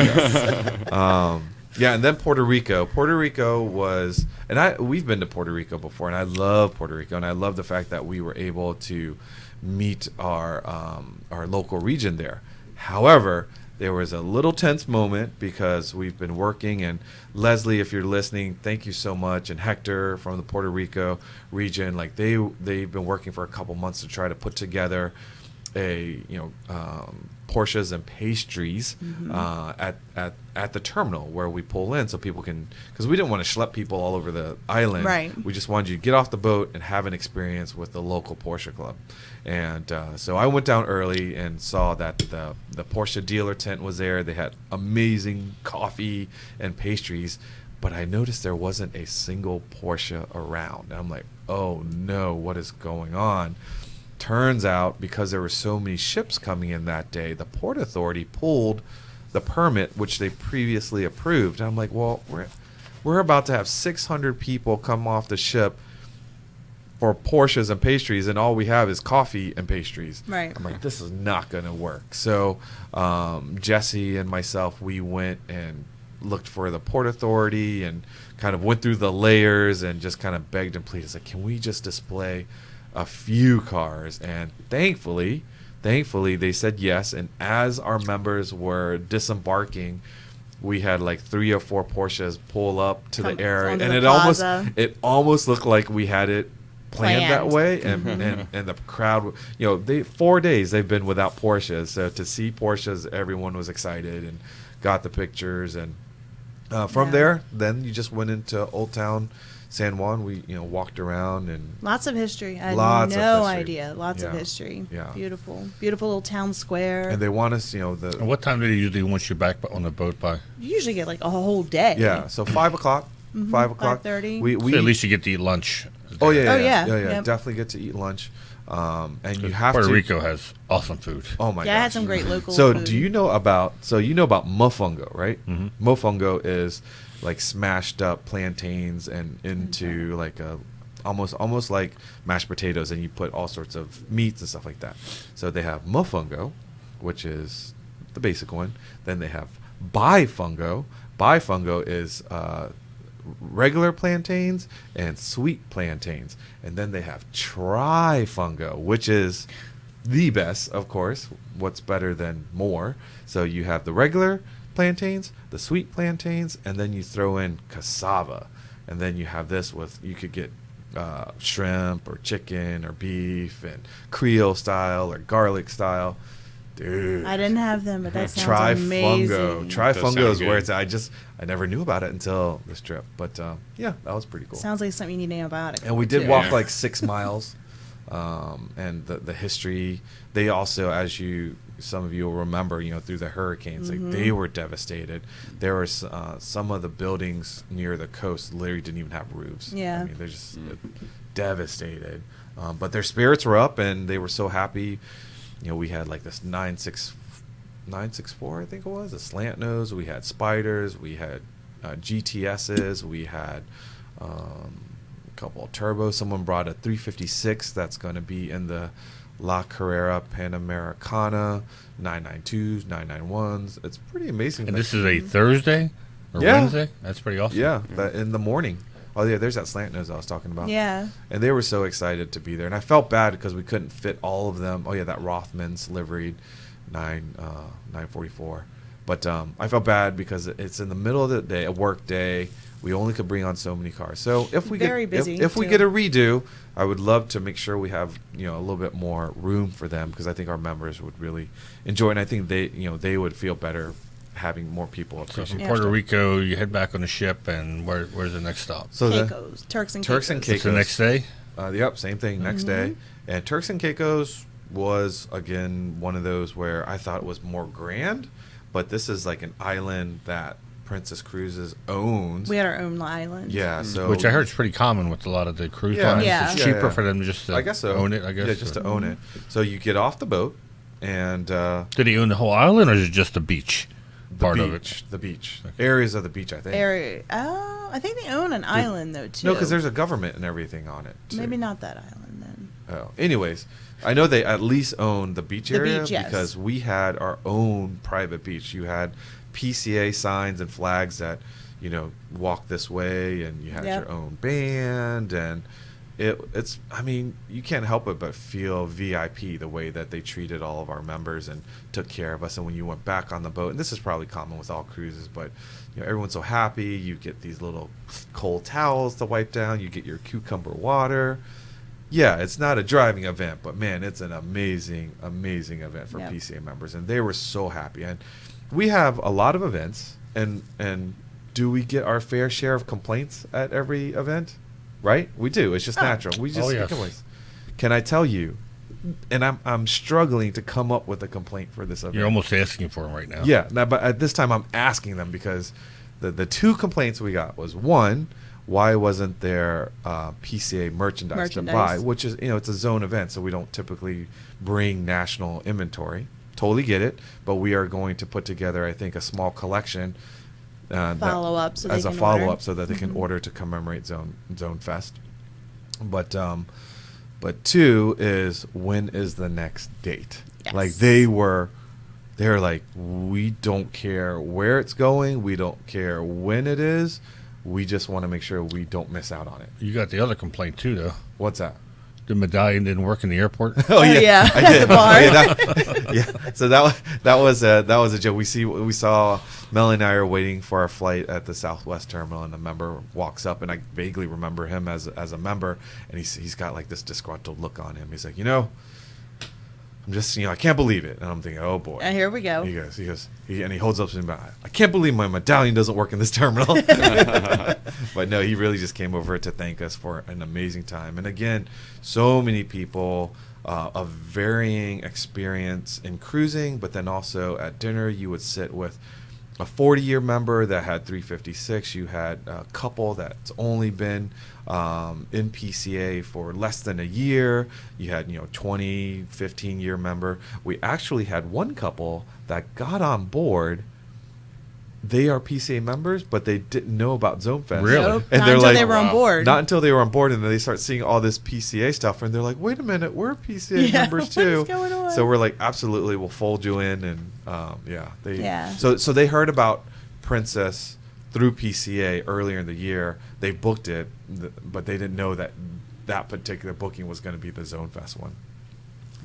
Yeah, and then Puerto Rico. Puerto Rico was, and we've been to Puerto Rico before, and I love Puerto Rico, and I love the fact that we were able to meet our local region there. However, there was a little tense moment because we've been working, and Leslie, if you're listening, thank you so much, and Hector from the Puerto Rico region, like they've been working for a couple months to try to put together a Porsches and pastries at the terminal where we pull in, so people can, because we didn't want to schlep people all over the island. Right. We just wanted you to get off the boat and have an experience with the local Porsche club. And so I went down early and saw that the Porsche dealer tent was there. They had amazing coffee and pastries, but I noticed there wasn't a single Porsche around. And I'm like, oh no, what is going on? Turns out, because there were so many ships coming in that day, the Port Authority pulled the permit which they previously approved. And I'm like, well, we're about to have 600 people come off the ship for Porsches and pastries, and all we have is coffee and pastries. Right. I'm like, this is not going to work. So Jesse and myself, we went and looked for the Port Authority and kind of went through the layers and just kind of begged and pleaded, like, can we just display a few cars? And thankfully they said yes. And as our members were disembarking, we had like 3 or 4 Porsches pull up to the area, onto and the it plaza. almost looked like we had it planned that Planned. way. And the crowd, 4 days they've been without Porsches, so to see Porsches, everyone was excited and got the pictures. And from there, then you just went into Old Town San Juan. We walked around, and Lots of history. I Lots had of no history. idea. Lots of Yeah. history. Yeah. Beautiful. Beautiful little town square. and they want us, And what time do they usually want you back on the boat by? You usually get like a whole day. yeah. So 5 o'clock, 5 o'clock, 5:30. We So at least you get to eat lunch. oh yeah, Oh, yeah. Yep. definitely get to eat lunch, and you have Puerto to. Rico has awesome food. Oh my Yeah, I had gosh. some great local So food. do you know about mofongo, right? Mm-hmm. Mofongo is like smashed up plantains and into like a almost like mashed potatoes, and you put all sorts of meats and stuff like that. So they have mofongo, which is the basic one. Then they have bifungo. Bifungo is regular plantains and sweet plantains. And then they have trifungo, which is the best, of course. What's better than more? So you have the regular plantains, the sweet plantains, and then you throw in cassava. And then you have this with, you could get shrimp or chicken or beef and Creole style or garlic style. Dude. I didn't have them, but that sounds amazing. Trifungo. Does Trifungo sound is where good. it's at. I never knew about it until this trip. But yeah, that was pretty cool. Sounds like something you need an antibiotic. And we did too. walk Yeah. like 6 miles. And the history, they also, as some of you will remember, through the hurricanes, like they were devastated. There were some of the buildings near the coast literally didn't even have roofs. Yeah. I mean, they're just devastated. But their spirits were up, and they were so happy. We had like this 964, I think it was, a slant nose. We had spiders. We had GTSs. We had a couple of turbos. Someone brought a 356 that's going to be in the La Carrera Panamericana, 992s, 991s. It's pretty amazing. And Like, this is a Thursday or Yeah. Wednesday? That's pretty awesome. yeah, in the morning. Oh, yeah, there's that slant nose I was talking about. Yeah. And they were so excited to be there. And I felt bad because we couldn't fit all of them. Oh, yeah, that Rothman's liveried 944. But I felt bad because it's in the middle of the day, a work day. we only could bring on so many cars. So if we Very get busy, if we too. get a redo, I would love to make sure we have a little bit more room for them, because I think our members would really enjoy it. And I think they would feel better having more people So appreciate from it. Puerto Rico, you head back on the ship, and where's the next stop? So the Caicos, Turks and Turks and Caicos. It's the next day. Yep, same thing. Next day, and Turks and Caicos was again one of those where I thought it was more grand, but this is like an island that Princess Cruises owns. We had our own island. Yeah, so Which I heard is pretty common with a lot of the cruise Yeah. lines. Yeah. It's Yeah, cheaper yeah. for them just to I guess so. own it, I guess. Yeah, just to own it. So you get off the boat, and Did he own the whole island, or is it just the beach part of it? the beach, areas of the beach, I think. Area. Oh, I think they own an island though too. No, because there's a government and everything on it. Too. maybe not that island then. Oh, anyways, I know they at least own the beach The area beach, yes. because we had our own private beach. You had PCA signs and flags that, walk this way, and you had Yep. your own band, and it's. I mean, you can't help it but feel VIP the way that they treated all of our members and took care of us. And when you went back on the boat, and this is probably common with all cruises, but everyone's so happy. You get these little cold towels to wipe down. You get your cucumber water. Yeah, it's not a driving event, but man, it's an amazing, amazing event for Yep. PCA members, and they were so happy. And we have a lot of events, and do we get our fair share of complaints at every event? Right, we do. It's just natural. We just Oh, get yes. complaints. Can I tell you? And I'm struggling to come up with a complaint for this event. You're almost asking for them right now. Yeah, now, but at this time I'm asking them because the two complaints we got was, one, why wasn't there PCA merchandise to buy, which is, it's a zone event, so we don't typically bring national inventory. Totally get it, but we are going to put together, I think, a small collection Follow-up so they as a can follow-up order. so that they can order to commemorate Zonefest. But two is, when is the next date? Yes. Like they're like, we don't care where it's going, we don't care when it is, we just want to make sure we don't miss out on it. You got the other complaint too, though. What's that? The medallion didn't work in the airport. Oh, yeah. I did. The bar. Yeah. So that was a joke. We saw Melanie and I are waiting for our flight at the Southwest terminal, and a member walks up, and I vaguely remember him as a member, and he's got like this disgruntled look on him. He's like, I'm just, I can't believe it. And I'm thinking, oh boy. And here we go. He goes, and he holds up to me, I can't believe my medallion doesn't work in this terminal. But no, he really just came over to thank us for an amazing time. And again, so many people of varying experience in cruising, but then also at dinner, you would sit with a 40-year member that had 356. You had a couple that's only been in PCA for less than a year. You had 20, 15-year member. We actually had one couple that got on board. They are PCA members, but they didn't know about Zonefest. Really? Nope, And not they're until like, they were on wow. board. Not until they were on board, and then they start seeing all this PCA stuff, and they're like, "Wait a minute, we're PCA Yeah, members what too." is going on? So we're like, "Absolutely, we'll fold you in." And Yeah. So they heard about Princess through PCA earlier in the year. They booked it, but they didn't know that particular booking was going to be the Zonefest one.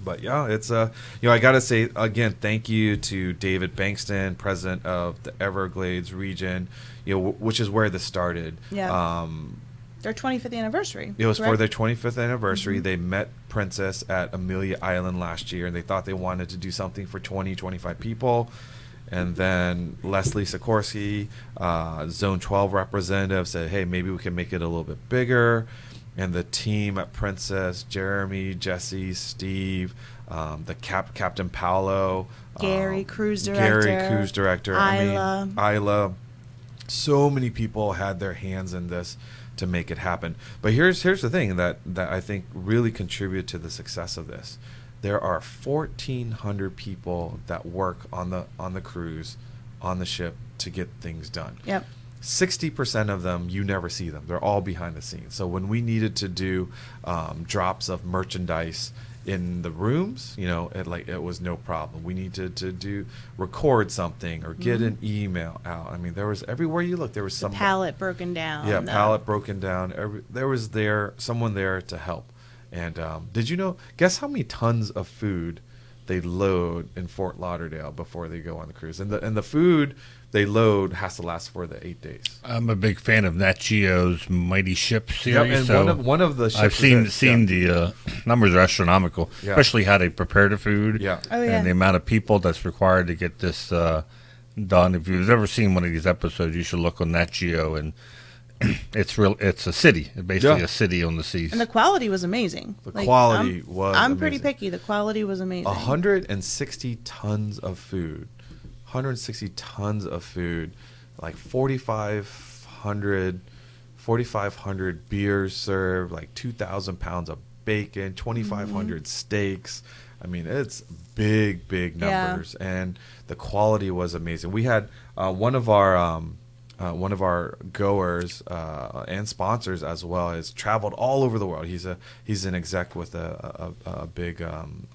But yeah, it's I gotta say again, thank you to David Bankston, president of the Everglades region, which is where this started. Yeah. Their 25th anniversary. It was for correct? their 25th anniversary. Mm-hmm. They met Princess at Amelia Island last year, and they thought they wanted to do something for 25 people. And then Leslie Sikorsky, Zone 12 representative, said, hey, maybe we can make it a little bit bigger. And the team at Princess, Jeremy, Jesse, Steve, the Captain Paolo, Gary, cruise director, Isla. So many people had their hands in this to make it happen. But here's the thing that I think really contributed to the success of this. There are 1,400 people that work on the cruise, on the ship, to get things done. Yep. 60% of them, you never see them. They're all behind the scenes. So when we needed to do drops of merchandise in the rooms, it was no problem. We needed to record something or get an email out. I mean, there was, everywhere you look, there was some pallet broken down. Yeah, pallet broken down. There was someone there to help. And did you know? Guess how many tons of food they load in Fort Lauderdale before they go on the cruise? And the food they load has to last for the 8 days. I'm a big fan of Nat Geo's Mighty Ship series. Yep, and so one of the ships I've seen the numbers are astronomical, Yeah. especially how they prepare the food Yeah. Oh, yeah. and the amount of people that's required to get this done. If you've ever seen one of these episodes, you should look on Nat Geo, and it's a city, basically Yeah. a city on the seas. And the quality was amazing. The quality was I'm pretty amazing. picky. The quality was amazing. 160 tons of food. 160 tons of food. Like 4,500 beers served, like 2,000 pounds of bacon, 2,500 steaks. I mean, it's big Yeah. numbers, and the quality was amazing. We had one of our goers and sponsors as well has traveled all over the world. He's an exec with a big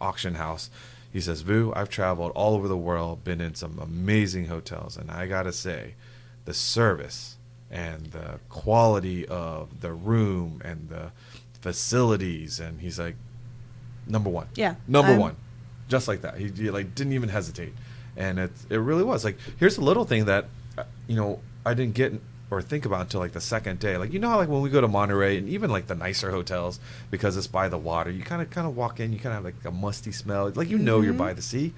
auction house. He says, "Vu, I've traveled all over the world, been in some amazing hotels, and I gotta say, the service and the quality of the room and the facilities." And he's like, "Number one, Yeah, number I'm- one," just like that. He like didn't even hesitate, and it really was like, here's a little thing that I didn't get or think about until like the second day. Like, how like when we go to Monterey and even like the nicer hotels, because it's by the water, you kind of walk in, you kind of have like a musty smell, like you're by the sea.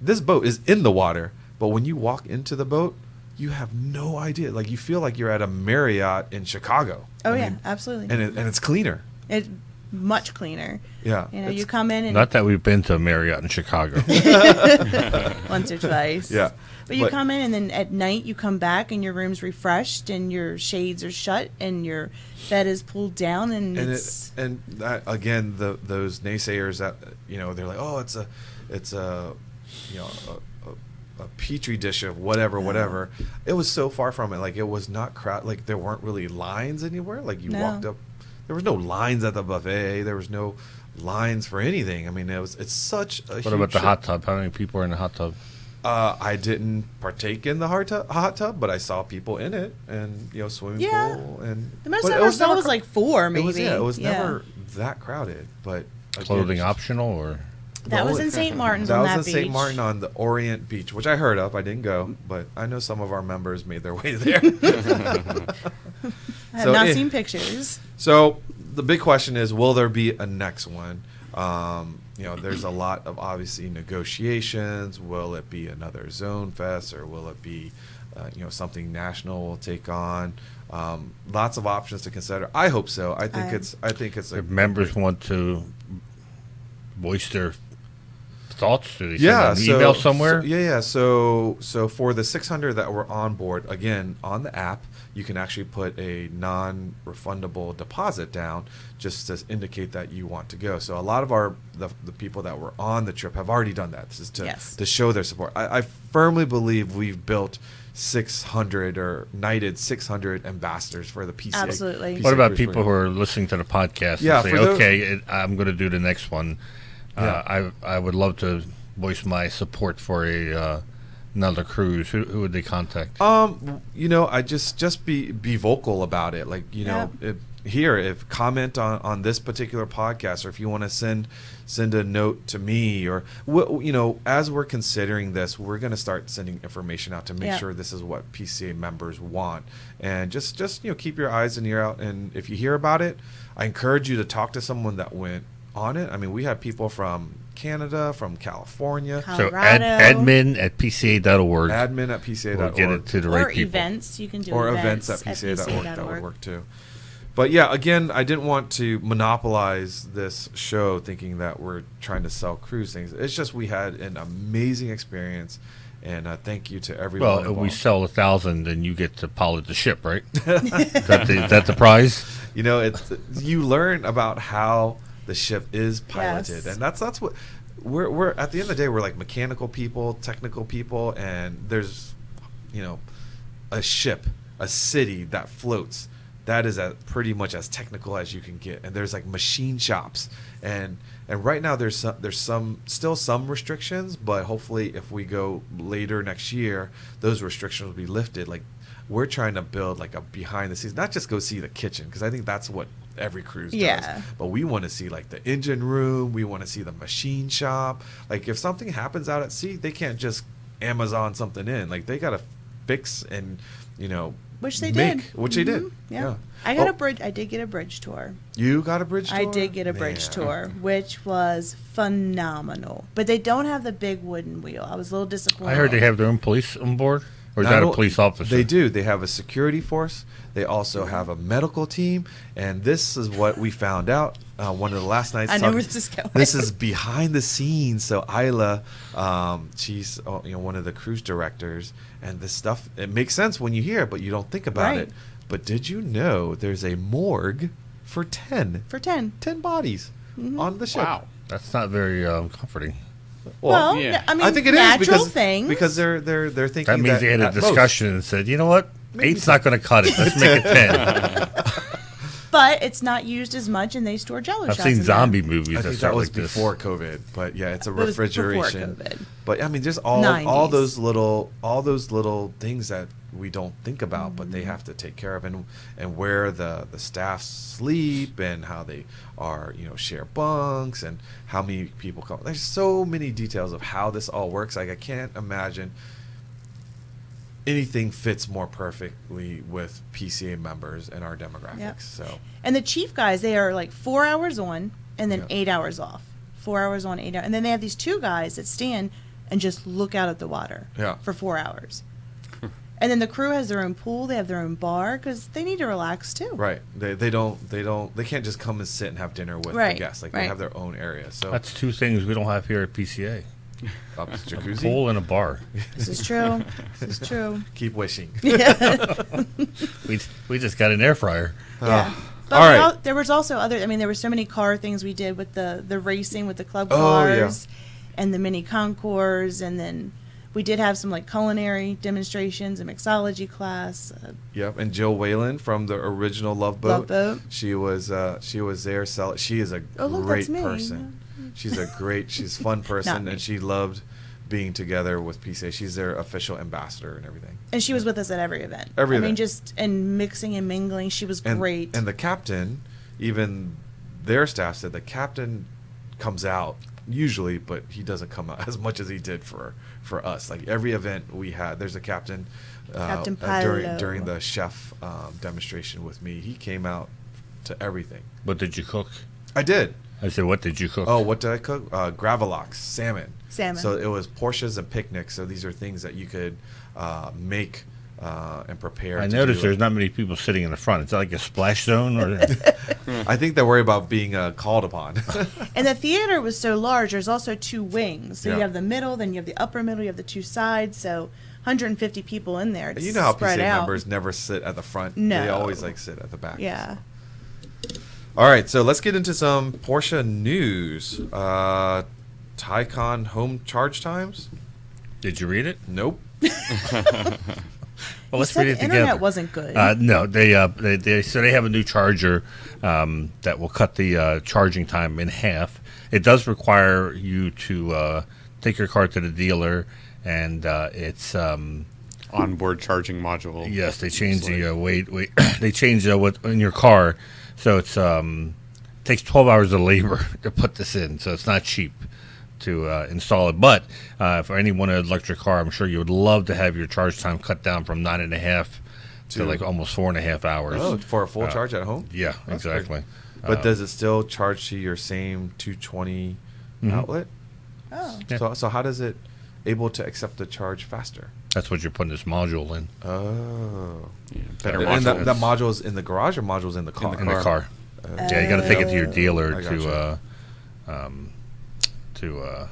This boat is in the water, but when you walk into the boat, you have no idea. Like, you feel like you're at a Marriott in Chicago. Oh, I yeah, mean, absolutely. and it's cleaner. It's much cleaner. Yeah, You come in and Not that we've been to Marriott in Chicago. once or twice. Yeah. But you come in and then at night you come back and your room's refreshed and your shades are shut and your bed is pulled down and it's again, those naysayers that they're like, oh, it's a petri dish of whatever. It was so far from it. Like, it was not crowd. Like, there weren't really lines anywhere. Like, you walked up, there was no lines at the buffet. There was no lines for anything. I mean, it's such a. What about the hot tub? How many people are in the hot tub? I didn't partake in the hot tub, but I saw people in it, and swimming Yeah. pool, and the most but I it ever saw never was like 4 maybe. It was never that crowded. But again, Clothing optional or? That was in St. Martin's that on was that in beach. St. Martin on the Orient Beach, which I heard of. I didn't go, but I know some of our members made their way there. I have not seen pictures. So the big question is, will there be a next one? There's a lot of obviously negotiations. Will it be another Zonefest, or will it be, something national will take on? Lots of options to consider. I hope so. I think it's. If members want to voice their thoughts, do they Yeah, send an email somewhere? So for the 600 that were on board, again, on the app, you can actually put a non-refundable deposit down just to indicate that you want to go. So a lot of the people that were on the trip have already done that. This is to show their support. I firmly believe we've built 600 or knighted 600 ambassadors for the PCA. Absolutely. What about Cruise people program. who are listening to the podcast Yeah, and say, for those- okay, I'm going to do the next one. Yeah. I would love to voice my support for another cruise. Who would they contact? I just be vocal about it. Like, Yeah. if comment on this particular podcast, or if you want to send a note to me, or as we're considering this, we're going to start sending information out to make Yeah. sure this is what PCA members want, and just keep your eyes and ear out. And if you hear about it, I encourage you to talk to someone that went on it. I mean, we had people from Canada, from California, So Colorado. admin at PCA.org. admin at PCA.org. We'll get it to the or right people. events. You can do or events events at PCA.org. That would PCA.org. work too. But yeah, again, I didn't want to monopolize this show thinking that we're trying to sell cruise things. It's just we had an amazing experience, and thank you to everyone. Well, if we involved. sell 1,000, then you get to pilot the ship, right? Is that the prize? You learn about how the ship is piloted, Yes. and that's what we're at the end of the day. We're like mechanical people, technical people, and there's a ship, a city that floats. That is pretty much as technical as you can get, and there's like machine shops, and right now there's still some restrictions, but hopefully if we go later next year, those restrictions will be lifted. Like, we're trying to build like a behind the scenes, not just go see the kitchen, because I think that's what every cruise Yeah. does, but we want to see like the engine room, we want to see the machine shop. Like, if something happens out at sea, they can't just Amazon something in. Like, they gotta fix and Which they make, did. which they did. Mm-hmm. Yeah. Yeah. I got a bridge. I did get a bridge tour. You got a bridge tour? I did get a bridge tour, which was phenomenal. But they don't have the big wooden wheel. I was a little disappointed. I heard they have their own police on board. Or is that a police officer? They do. They have a security force. They also have a medical team. And this is what we found out one of the last nights. I know where this is going. This is behind the scenes. So Isla, she's one of the cruise directors. And this stuff, it makes sense when you hear it, but you don't think about it. But did you know there's a morgue for 10? For 10. 10 bodies on the ship. Wow. That's not very comforting. Well, yeah. I mean, I think it is natural things. because they're thinking That means they had a at most- discussion and said, you know what? 8's not going to cut it. Let's make it 10. But it's not used as much, and they store Jello I've shots seen in zombie there. movies I that think start that was like this. before COVID, but yeah, it's a It was before refrigeration. COVID. But I mean, there's all 90s. those little things that we don't think about, but they have to take care of, and where the staff sleep and how they are, share bunks and how many people come. There's so many details of how this all works. Like I can't imagine anything fits more perfectly with PCA members and our demographics. Yep. So. And the chief guys, they are like 4 hours on and then Yeah. 8 hours off. 4 hours on, 8 hours. And then they have these two guys that stand and just look out at the water Yeah. for 4 hours. And then the crew has their own pool. They have their own bar because they need to relax too. Right. They can't just come and sit and have dinner with the Right, guests. Like right. they have their own area. So That's two things we don't have here at PCA. jacuzzi. Pool and a bar. This is true. This is true. Keep wishing. We just got an air fryer. Yeah. But All right. there was also other. I mean, there were so many car things we did with the racing with the club Oh, yeah. cars, and the mini concours, and then we did have some like culinary demonstrations, a mixology class. Yep. And Jill Whalen from the original Love Boat. Love Boat. She was there. She is a Oh, look, great that's me. person. She's a fun person, me. and she loved being together with PCA. She's their official ambassador and everything. And she was with us at every event. Every I mean, event. just and mixing and mingling. She was And, great. And the captain, even their staff said the captain comes out usually, but he doesn't come out as much as he did for us. Like every event we had, there's a captain. Captain during the chef demonstration with me, he came out to everything. What did you cook? I did. I said, what did you cook? Oh, what did I cook? Gravelox, salmon. Salmon. So it was Porsches and picnics. So these are things that you could make and prepare. I to noticed do. there's not many people sitting in the front. Is that like a splash zone? Or I think they worry about being called upon. And the theater was so large. There's also two wings. So Yeah. you have the middle, then you have the upper middle, you have the two sides. So 150 people in there. It's You know how spread PCA out. members never sit at the front. No. They always sit at the back. Yeah. All right, so let's get into some Porsche news. Taycan home charge times? did you read it? Nope. Well, let's said read it the internet together. wasn't good. No, they so they have a new charger that will cut the charging time in half. It does require you to take your car to the dealer, and it's Onboard charging module. yes, they changed the wait. They changed what in your car, so it's takes 12 hours of labor to put this in, so it's not cheap to install it. But for anyone in an electric car, I'm sure you would love to have your charge time cut down from 9.5 to like almost 4.5 hours. Oh, for a full charge at home? Yeah, That's exactly. But does it still charge to your same 220 outlet? oh. Yeah. So how does it able to accept the charge faster? That's what you're putting this module in. Oh. Better And module. that module's in the garage or module's in the car? In the car. Yeah, you got to take it to your dealer I gotcha. to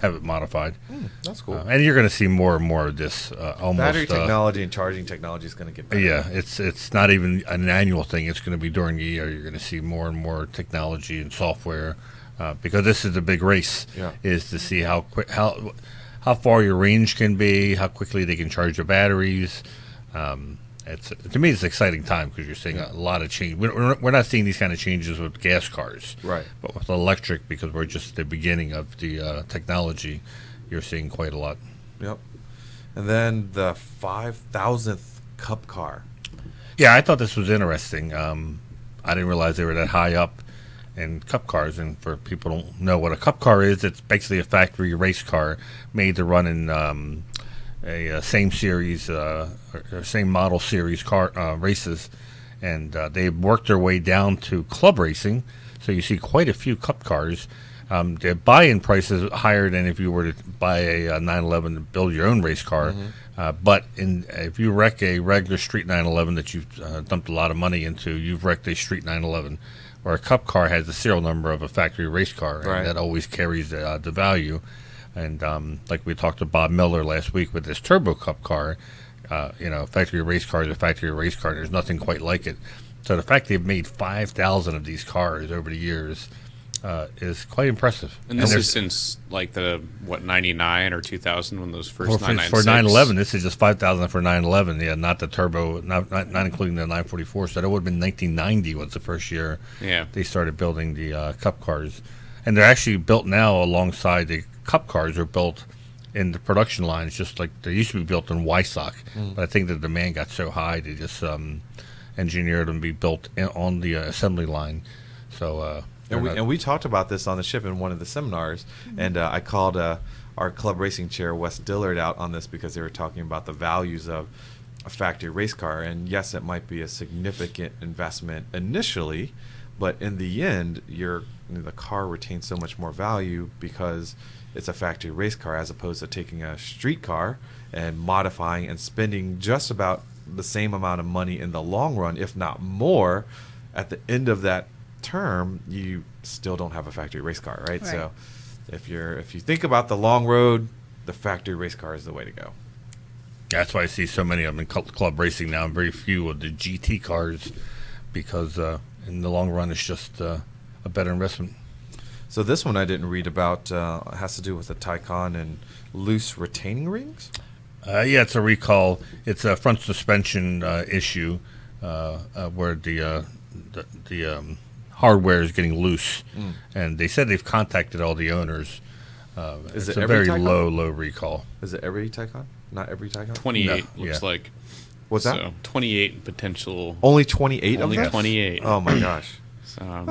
have it modified. That's cool. And you're going to see more and more of this. Almost Battery technology and charging technology is going to get better. Yeah, it's not even an annual thing. It's going to be during the year. You're going to see more and more technology and software because this is the big race. Yeah. Is to see how quick how far your range can be, how quickly they can charge your batteries. It's to me, it's an exciting time because you're seeing a lot of change. We're not seeing these kind of changes with gas cars, Right. But with electric, because we're just at the beginning of the technology, you're seeing quite a lot. Yep. And then the 5,000th Cup car. Yeah, I thought this was interesting. I didn't realize they were that high up in cup cars. And for people who don't know what a cup car is, it's basically a factory race car made to run in a same series or same model series car races, and they've worked their way down to club racing. So you see quite a few Cup cars. The buy-in price is higher than if you were to buy a 911 to build your own race car. But if you wreck a regular street 911 that you've dumped a lot of money into, you've wrecked a street 911. Or a Cup car has the serial number of a factory race car, and that always carries the value. And like we talked to Bob Miller last week with this Turbo Cup car, factory race car is a factory race car. There's nothing quite like it. So the fact they've made 5,000 of these cars over the years is quite impressive. And this is since like 99 or 2000 when those first 996. For 911, this is just 5,000 for 911. Yeah, not the turbo, not including the 944. So that would have been 1990 was the first year they started building the Cup cars. And they're actually built now alongside the Cup cars are built in the production lines, just like they used to be built in Wysock. But I think the demand got so high, they just engineered them to be built on the assembly line. So And we talked about this on the ship in one of the seminars, and I called our club racing chair, Wes Dillard, out on this because they were talking about the values of a factory race car. And yes, it might be a significant investment initially, but in the end, the car retains so much more value because it's a factory race car as opposed to taking a street car and modifying and spending just about the same amount of money in the long run, if not more, at the end of that term, you still don't have a factory race car, right? So if you think about the long road, the factory race car is the way to go. That's why I see so many of them in club racing now, and very few of the GT cars, because in the long run, it's just a better investment. So this one I didn't read about. It has to do with the Taycan and loose retaining rings. Yeah, it's a recall. It's a front suspension issue where the hardware is getting loose, and they said they've contacted all the owners. It's a very low recall. Is it every Taycan? Not every Taycan? 28 looks like. What's that? So 28 potential. Only 28 of them? Only 28. Oh my gosh. So I'm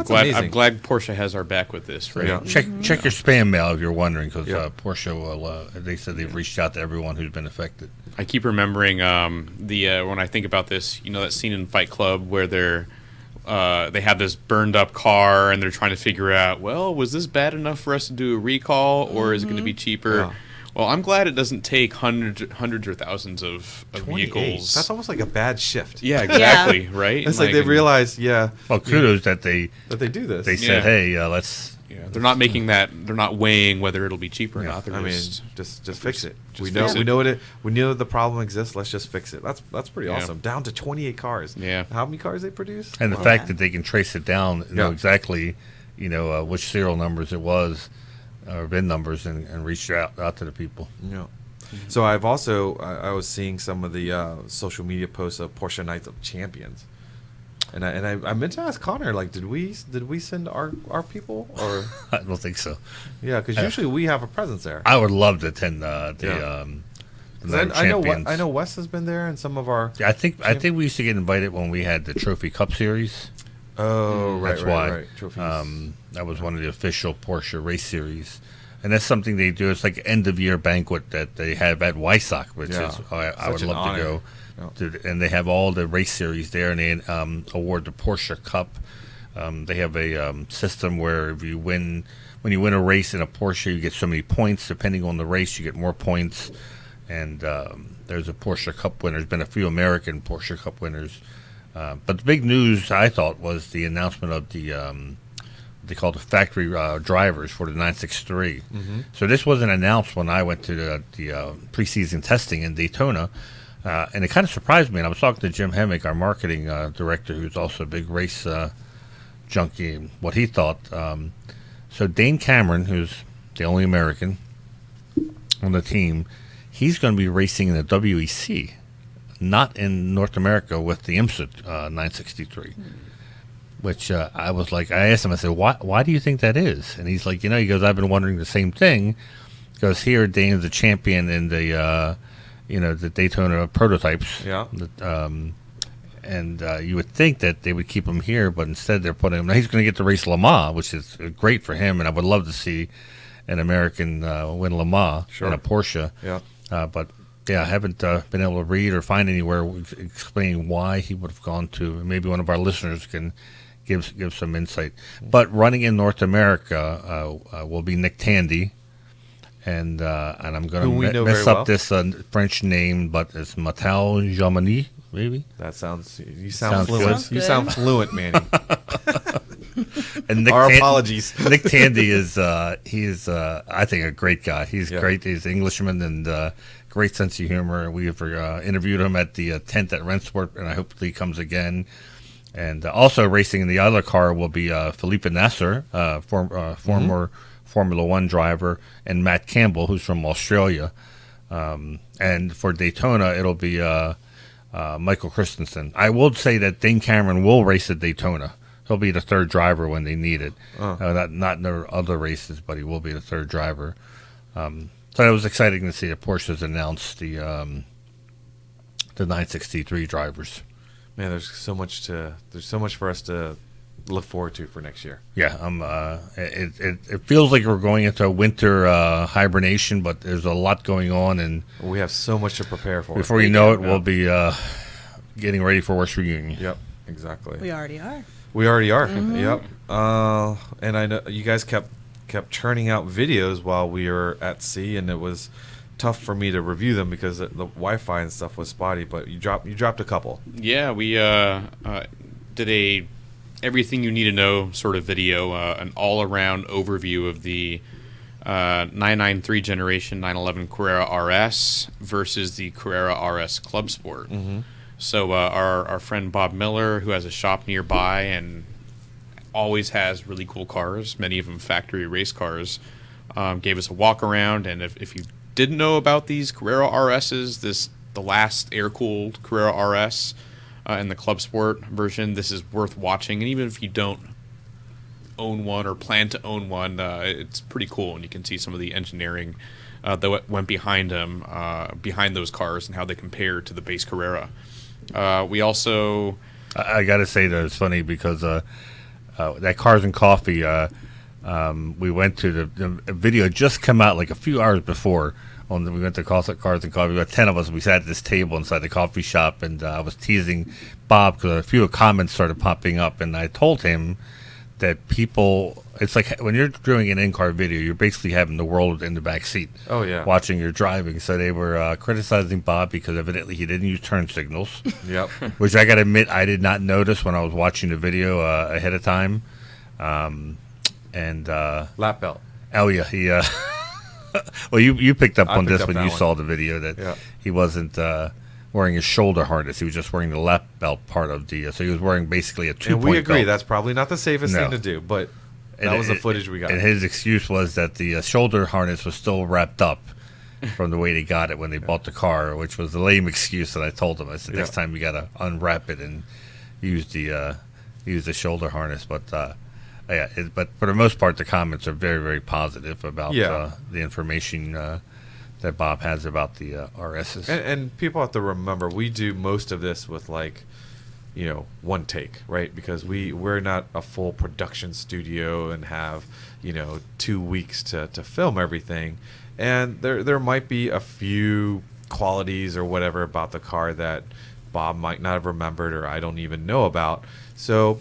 glad Porsche has our back with this, right? Yeah. Check your spam mail if you're wondering, because Porsche will. They said they've reached out to everyone who's been affected. I keep remembering when I think about this, that scene in Fight Club where they have this burned up car and they're trying to figure out, well, was this bad enough for us to do a recall, or is it going to be cheaper? Yeah. Well, I'm glad it doesn't take hundreds or thousands of vehicles. That's almost like a bad shift. Yeah, exactly. Right. It's like they realized, Well, kudos that they do this. They said, hey, let's. Yeah, they're not making that. They're not weighing whether it'll be cheaper or not. They're just fix it. We fix it. We know the problem exists. Let's just fix it. That's pretty awesome. Down to 28 cars. Yeah. How many cars they produce? And the fact that they can trace it down, know exactly, which serial numbers it was, or VIN numbers, and reach out to the people. Yeah. So I've also I was seeing some of the social media posts of Porsche Nights of Champions. And I meant to ask Connor, like, did we send our people, or I don't think so. Yeah, because usually we have a presence there. I would love to attend the Champions. I know Wes has been there, and some of our. Yeah, I think we used to get invited when we had the Trophy Cup Series. Oh, right, that's why. Right. Trophies. That was one of the official Porsche race series, and that's something they do. It's like end of year banquet that they have at Wysock, which is I would love to go. And they have all the race series there, and they award the Porsche Cup. They have a system where when you win a race in a Porsche, you get so many points. Depending on the race, you get more points. And there's a Porsche Cup winner. There's been a few American Porsche Cup winners. But the big news, I thought, was the announcement of the they call the factory drivers for the 963. Mm-hmm. So this wasn't announced when I went to the preseason testing in Daytona. And it kind of surprised me. And I was talking to Jim Hemmick, our marketing director, who's also a big race junkie, and what he thought. So Dane Cameron, who's the only American on the team, he's going to be racing in the WEC, not in North America with the IMSA 963. Which I was like, I asked him, I said, why do you think that is? And he's like, he goes, I've been wondering the same thing. Because here Dane's the champion in the the Daytona prototypes. Yeah. And you would think that they would keep him here, but instead they're putting him. Now he's going to get to race Le Mans, which is great for him, and I would love to see an American win Le Mans in a Porsche. Yeah. But Yeah, I haven't been able to read or find anywhere explaining why he would have gone to. Maybe one of our listeners can give some insight. But running in North America will be Nick Tandy, and I'm going to mess up this French name, but it's Matteo Jamani, maybe. That sounds. You sound fluent. Good. You sound fluent, Manny. And Nick Our apologies. Nick Tandy is I think a great guy. He's great. He's an Englishman and great sense of humor. We have interviewed him at the tent at Rentsport, and I hope he comes again. And also racing in the other car will be Felipe Nasser, former Formula One driver, and Matt Campbell, who's from Australia. And for Daytona, it'll be Michael Christensen. I will say that Dane Cameron will race at Daytona. He'll be the third driver when they need it. Not in the other races, but he will be the third driver. So it was exciting to see that Porsche's announced the 963 drivers. Man, there's so much for us to look forward to for next year. Yeah, it feels like we're going into a winter hibernation, but there's a lot going on, and we have so much to prepare for. Before you know it, we'll be getting ready for Works Reunion. Yep, exactly. We already are. Yep. And I know you guys kept churning out videos while we were at sea, and it was tough for me to review them because the Wi-Fi and stuff was spotty. But you dropped a couple. Yeah, we did a everything you need to know sort of video, an all-around overview of the 993 generation 911 Carrera RS versus the Carrera RS Club Sport. Mm-hmm. So our friend Bob Miller, who has a shop nearby and always has really cool cars, many of them factory race cars, gave us a walk around. And if you didn't know about these Carrera RSs, the last air-cooled Carrera RS and the Club Sport version, this is worth watching. And even if you don't own one or plan to own one, it's pretty cool, and you can see some of the engineering that went behind them, behind those cars, and how they compare to the base Carrera. We also, I got to say that it's funny because that Cars and Coffee, we went to the video just come out like a few hours before. We went to Cars and Coffee. We got 10 of us. We sat at this table inside the coffee shop, and I was teasing Bob because a few comments started popping up, and I told him that people, it's like when you're doing an in-car video, you're basically having the world in the back seat. Oh, yeah. Watching your driving. So they were criticizing Bob because evidently he didn't use turn signals. Yep. Which I got to admit, I did not notice when I was watching the video ahead of time. Lap belt. Oh, yeah. He, well, you picked up on this when you one. saw the video that he wasn't wearing his shoulder harness. He was just wearing the lap belt part of the. So he was wearing basically a 2-point And we agree belt. that's probably not the safest thing to do, but that was the footage we got. And his excuse was that the shoulder harness was still wrapped up from the way they got it when they bought the car, which was a lame excuse. And I told him, I said, next time you got to unwrap it and use the shoulder harness. But but for the most part, the comments are very, very positive about the information that Bob has about the RSs. And people have to remember, we do most of this with one take, right? Because we're not a full production studio and have 2 weeks to film everything. And there might be a few qualities or whatever about the car that Bob might not have remembered or I don't even know about. So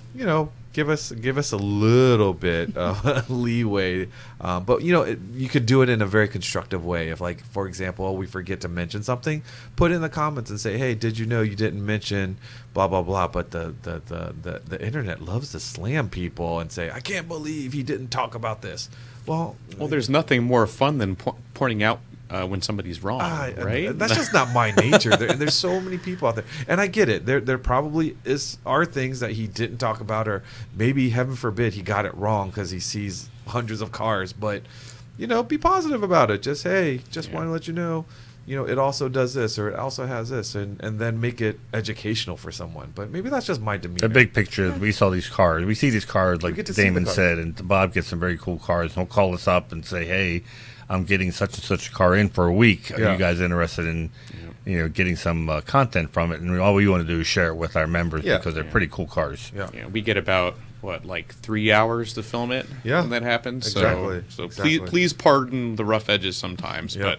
give us a little bit of leeway, but you could do it in a very constructive way. If, like, for example, we forget to mention something, put it in the comments and say, hey, did you know you didn't mention blah blah blah? But the internet loves to slam people and say, I can't believe he didn't talk about this. Well, there's nothing more fun than pointing out when somebody's wrong, right? That's just not my nature. There's so many people out there, and I get it. There probably are things that he didn't talk about, or maybe, heaven forbid, he got it wrong because he sees hundreds of cars. But be positive about it. Just want to let you know, it also does this, or it also has this, and then make it educational for someone. But maybe that's just my demeanor. The big picture is we saw these cars. We see these cars, like Damon said, and Bob gets some very cool cars. He'll call us up and say, hey, I'm getting such and such a car in for a week. Are you guys interested in getting some content from it? And all we want to do is share it with our members because they're pretty cool cars. Yeah, we get about 3 hours to film it when that happens. Exactly. So please pardon the rough edges sometimes, but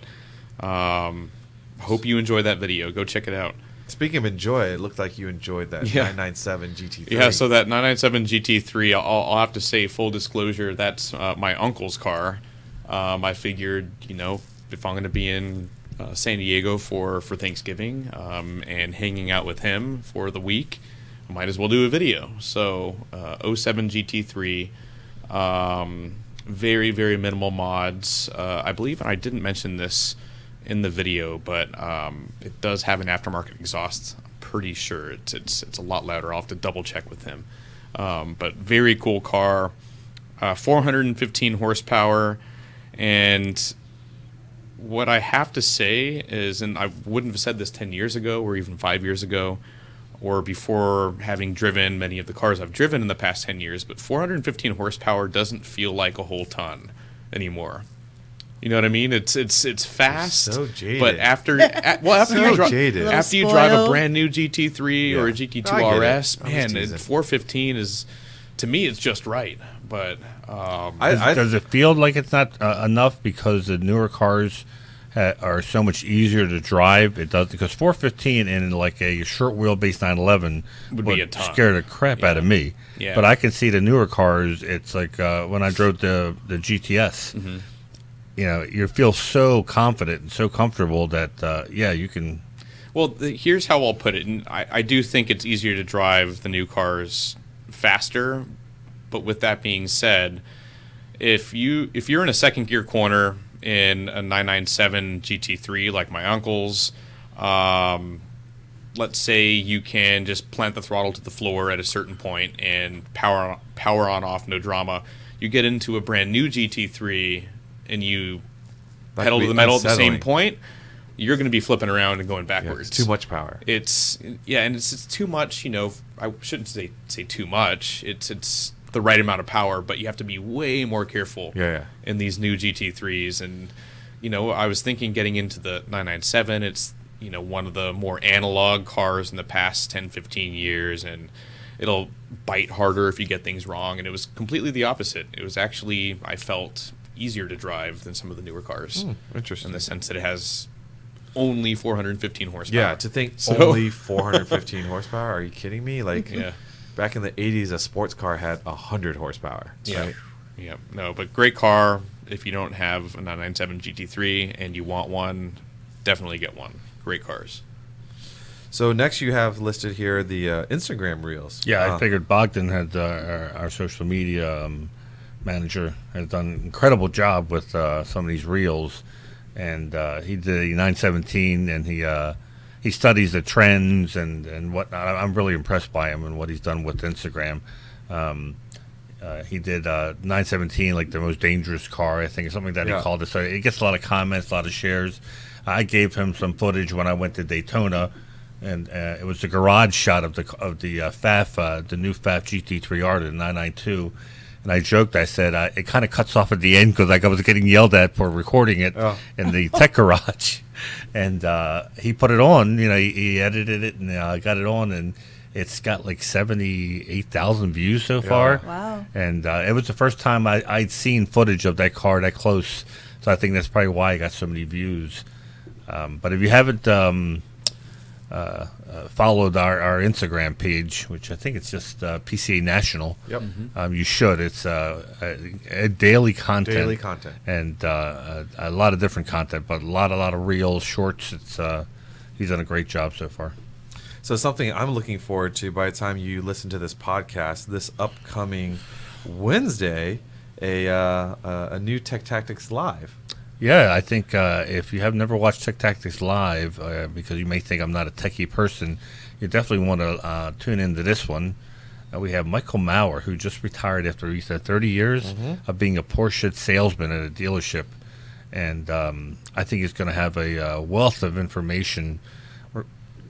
hope you enjoy that video. Go check it out. Speaking of enjoy, it looked like you enjoyed that 997 GT3. Yeah, so that 997 GT3, I'll have to say, full disclosure, that's my uncle's car. I figured, if I'm going to be in San Diego for Thanksgiving and hanging out with him for the week, I might as well do a video. So 07 GT3, very, very minimal mods. I believe, and I didn't mention this in the video, but it does have an aftermarket exhaust. I'm pretty sure it's a lot louder. I'll have to double check with him. But very cool car, 415 horsepower, and what I have to say is, and I wouldn't have said this 10 years ago or even 5 years ago or before having driven many of the cars I've driven in the past 10 years, but 415 horsepower doesn't feel like a whole ton anymore. You know what I mean? It's fast, so jaded. but after jaded. After you drive a brand new GT3 or a GT2 RS, man, 415 is, to me, it's just right. But does it feel like it's not enough because the newer cars are so much easier to drive? It does, because 415 in like a short wheelbase 911 would be a ton. Scare the crap out of me. Yeah. But I can see the newer cars. It's like when I drove the GTS. Mm-hmm. You feel so confident and so comfortable that, you can... Well, here's how I'll put it. And I do think it's easier to drive the new cars faster. But with that being said, if you're in a second gear corner in a 997 GT3 like my uncle's, let's say you can just plant the throttle to the floor at a certain point and power on off, no drama. You get into a brand new GT3 and you pedal to the metal at the same point, you're going to be flipping around and going backwards. It's too much power. It's too much. I shouldn't say too much. It's the right amount of power, but you have to be way more careful in these new GT3s. And I was thinking getting into the 997. It's one of the more analog cars in the past 10-15 years, and it'll bite harder if you get things wrong. And it was completely the opposite. It was actually, I felt, easier to drive than some of the newer cars. Interesting. In the sense that it has only 415 horsepower. Yeah, to think only 415 horsepower. Are you kidding me? Like, back in the 80s, a sports car had 100 horsepower. Right? Yeah. No, but great car. If you don't have a 997 GT3 and you want one, definitely get one. Great cars. So next you have listed here the Instagram reels. Yeah, I figured Bogdan had our social media manager has done an incredible job with some of these reels, and he did a 917, and he studies the trends and whatnot. I'm really impressed by him and what he's done with Instagram. He did 917, like the most dangerous car, I think, or something that he called it. So it gets a lot of comments, a lot of shares. I gave him some footage when I went to Daytona, and it was the garage shot of the FAF, the new FAF GT3R, the 992. And I joked, I said, it kind of cuts off at the end because I was getting yelled at for recording it in the tech garage. And he put it on, he edited it and got it on, and it's got like 78,000 views so far. Wow. And it was the first time I'd seen footage of that car that close. So I think that's probably why I got so many views. But if you haven't followed our Instagram page, which I think it's just PCA National. Yep. You should. It's a daily content. Daily content. And a lot of different content, but a lot of reels, shorts. He's done a great job so far. So something I'm looking forward to by the time you listen to this podcast, this upcoming Wednesday, a new Tech Tactics Live. Yeah, I think if you have never watched Tech Tactics Live, because you may think I'm not a techie person, you definitely want to tune into this one. We have Michael Maurer, who just retired after he said 30 years of being a Porsche salesman at a dealership. And I think he's going to have a wealth of information.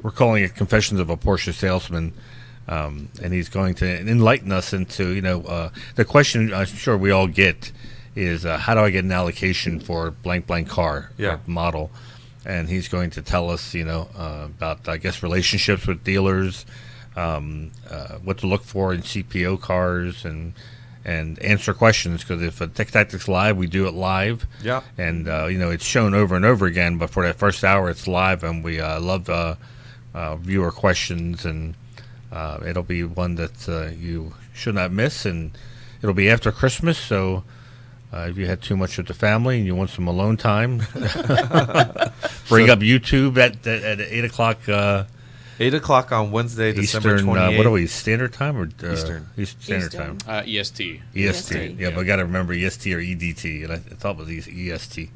We're calling it Confessions of a Porsche Salesman. And he's going to enlighten us into, the question I'm sure we all get is how do I get an allocation for blank car or model? And he's going to tell us, about, I guess, relationships with dealers, what to look for in CPO cars, and and answer questions, because if a Tech Tactics Live, we do it live. Yeah. And, it's shown over and over again, but for that first hour, it's live, and we love viewer questions, and it'll be one that you should not miss, and it'll be after Christmas, so if you had too much with the family and you want some alone time, bring up YouTube at 8 o'clock 8 o'clock on Wednesday, December Eastern, 28th. what are we, Standard Time or Eastern. Standard Eastern. Time? EST. EST. Yeah, but I got to remember EST or EDT, and I thought it was EST.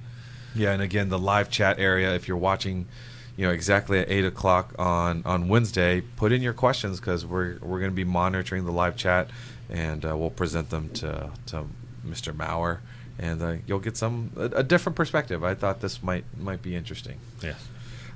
Yeah, and again, the live chat area, if you're watching, exactly at 8 o'clock on Wednesday, put in your questions, because we're going to be monitoring the live chat, and we'll present them to Mr. Maurer, and you'll get a different perspective. I thought this might be interesting. Yes.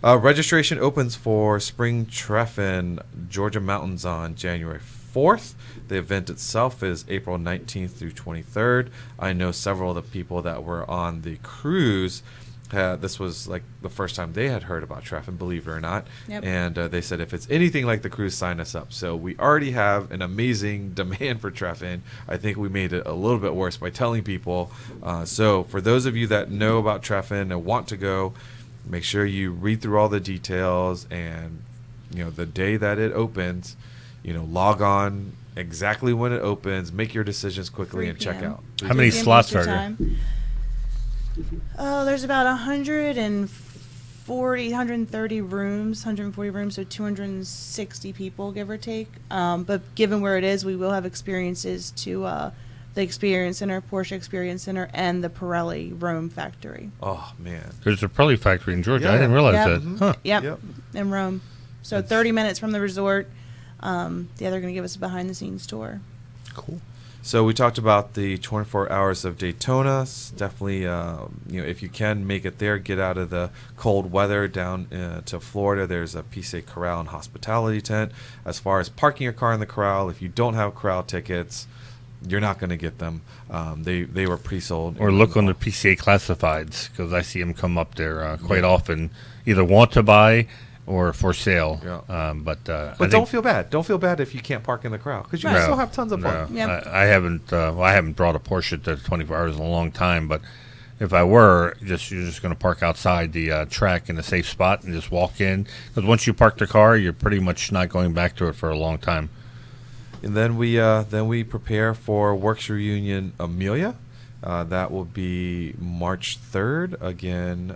Registration opens for Spring Treffen Georgia Mountains on January 4th. The event itself is April 19th through 23rd. I know several of the people that were on the cruise. This was like the first time they had heard about Treffen, believe it or not. Yep. And they said, if it's anything like the cruise, sign us up. So we already have an amazing demand for Treffen. I think we made it a little bit worse by telling people. So for those of you that know about Treffen and want to go, make sure you read through all the details, and the day that it opens, log on exactly when it opens, make your decisions quickly, 3 and check p.m. out. How many slots are there? Oh, there's about 130 rooms, 140 rooms, so 260 people, give or take. But given where it is, we will have experiences to the Experience Center, Porsche Experience Center, and the Pirelli Rome factory. Oh man, There's a Pirelli factory in Georgia. I Yeah. didn't realize Yep. that. Huh. Yep, in Rome. So 30 minutes from the resort. Yeah, they're going to give us a behind-the-scenes tour. Cool. So we talked about the 24 hours of Daytona. Definitely, if you can make it there, get out of the cold weather down to Florida. There's a PCA Corral and hospitality tent. As far as parking your car in the Corral, if you don't have Corral tickets, you're not going to get them. They were pre-sold. Or look on the PCA classifieds, because I see them come up there quite often, either want to buy or for sale. Yeah. But But don't feel bad. Don't feel bad if you can't park in the Corral, because you No. still have tons of fun. No, Yep. I haven't. I haven't brought a Porsche to 24 hours in a long time. But if I were, you're just going to park outside the track in a safe spot and just walk in. Because once you park the car, you're pretty much not going back to it for a long time. And then we prepare for Werks Reunion Amelia. That will be March 3rd. Again,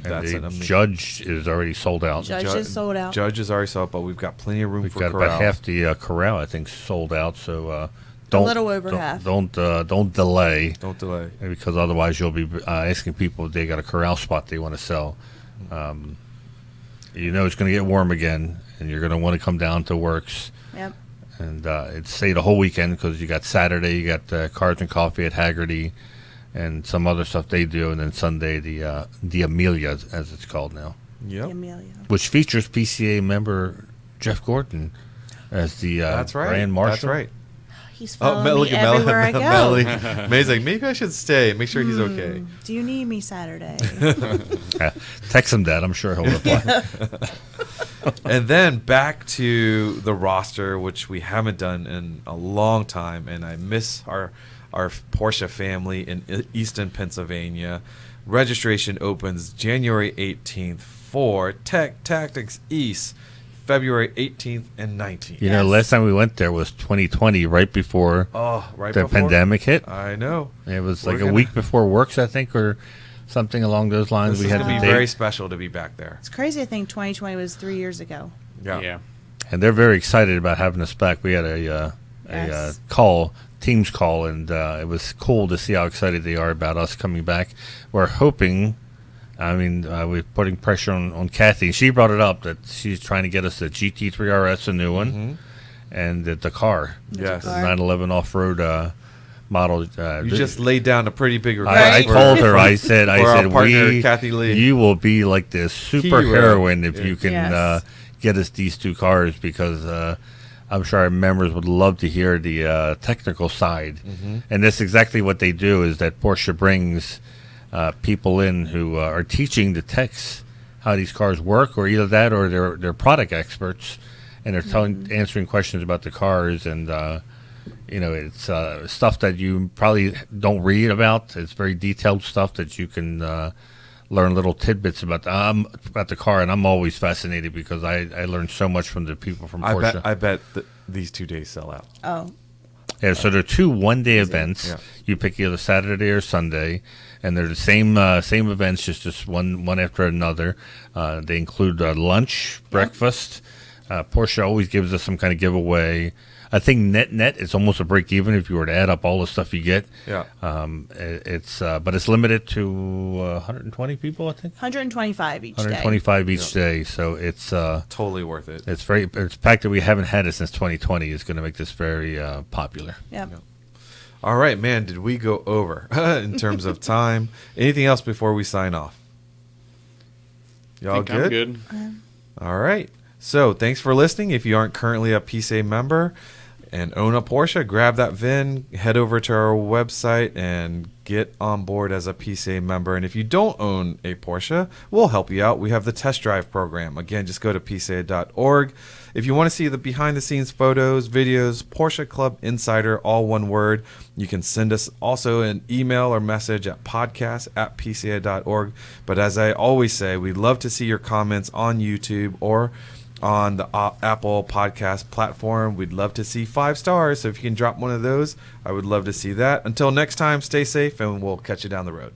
that's And the Judge is already sold out. Judge is sold out. Judge is already sold out, but we've got plenty of room We've for got Corral. about half the Corral, I think, sold out. So little over half. Don't delay, Don't delay. because otherwise you'll be asking people if they got a Corral spot they want to sell. It's going to get warm again, and you're going to want to come down to Werks. Yep. And it's stay the whole weekend, because you got Saturday, you got Cards and Coffee at Haggerty, and some other stuff they do, and then Sunday the Amelia, as it's called now, Yep. Amelia. which features PCA member Jeff Gordon as the That's right. Grand Marshal. That's right. He's following look me at everywhere I go. Melanie. May's like, maybe I should stay. Make sure he's okay. Do you need me Saturday? Text him that. I'm sure he'll reply. And then back to the roster, which we haven't done in a long time, and I miss our Porsche family in Easton, Pennsylvania. Registration opens January 18th for Tech Tactics East, February 18th and 19th. You know, last time we went there was 2020, right before Right the before pandemic hit. I know. It was We're like gonna- a week before Works, I think, or something along those lines. This We is had going the to be date. very special to be back there. It's crazy. I think 2020 was 3 years ago. Yeah. And they're very excited about having us back. We had a Yes. Teams call, and it was cool to see how excited they are about us coming back. We're hoping, we're putting pressure on Kathy. She brought it up that she's trying to get us the GT3 RS, a new one, and the car, Yes. the 911 off-road model. You just laid down a pretty big request. I told her, I said, for our partner, Kathy Lee. you will be like this super Hero. heroine if you can Yes. get us these two cars, because I'm sure our members would love to hear the technical side. And that's exactly what they do, is that Porsche brings people in who are teaching the techs how these cars work, or either that or they're product experts, and they're answering questions about the cars. And it's stuff that you probably don't read about. It's very detailed stuff that you can learn little tidbits about the car, and I'm always fascinated because I learned so much from the people from Porsche. I bet these 2 days sell out. Oh, Yeah, so they're 2 one-day events. Yeah. You pick either Saturday or Sunday, and they're the same events, just one after another. They include lunch, breakfast. Porsche always gives us some kind of giveaway. I think net it's almost a break even if you were to add up all the stuff you get. Yeah. But it's limited to 120 people, I think. 125 each day. 125 each day. So it's Totally worth it. it's the fact that we haven't had it since 2020 is going to make this very popular. Yep. All right, man, did we go over in terms of time? Anything else before we sign off? Y'all good? I'm good. All right. So thanks for listening. If you aren't currently a PCA member and own a Porsche, grab that VIN, head over to our website, and get on board as a PCA member. And if you don't own a Porsche, we'll help you out. We have the test drive program. Again, just go to PCA.org. If you want to see the behind-the-scenes photos, videos, Porsche Club Insider, all one word, you can send us also an email or message at podcast@pca.org. But as I always say, we'd love to see your comments on YouTube or on the Apple podcast platform. We'd love to see 5 stars. So if you can drop one of those, I would love to see that. Until next time, stay safe, and we'll catch you down the road.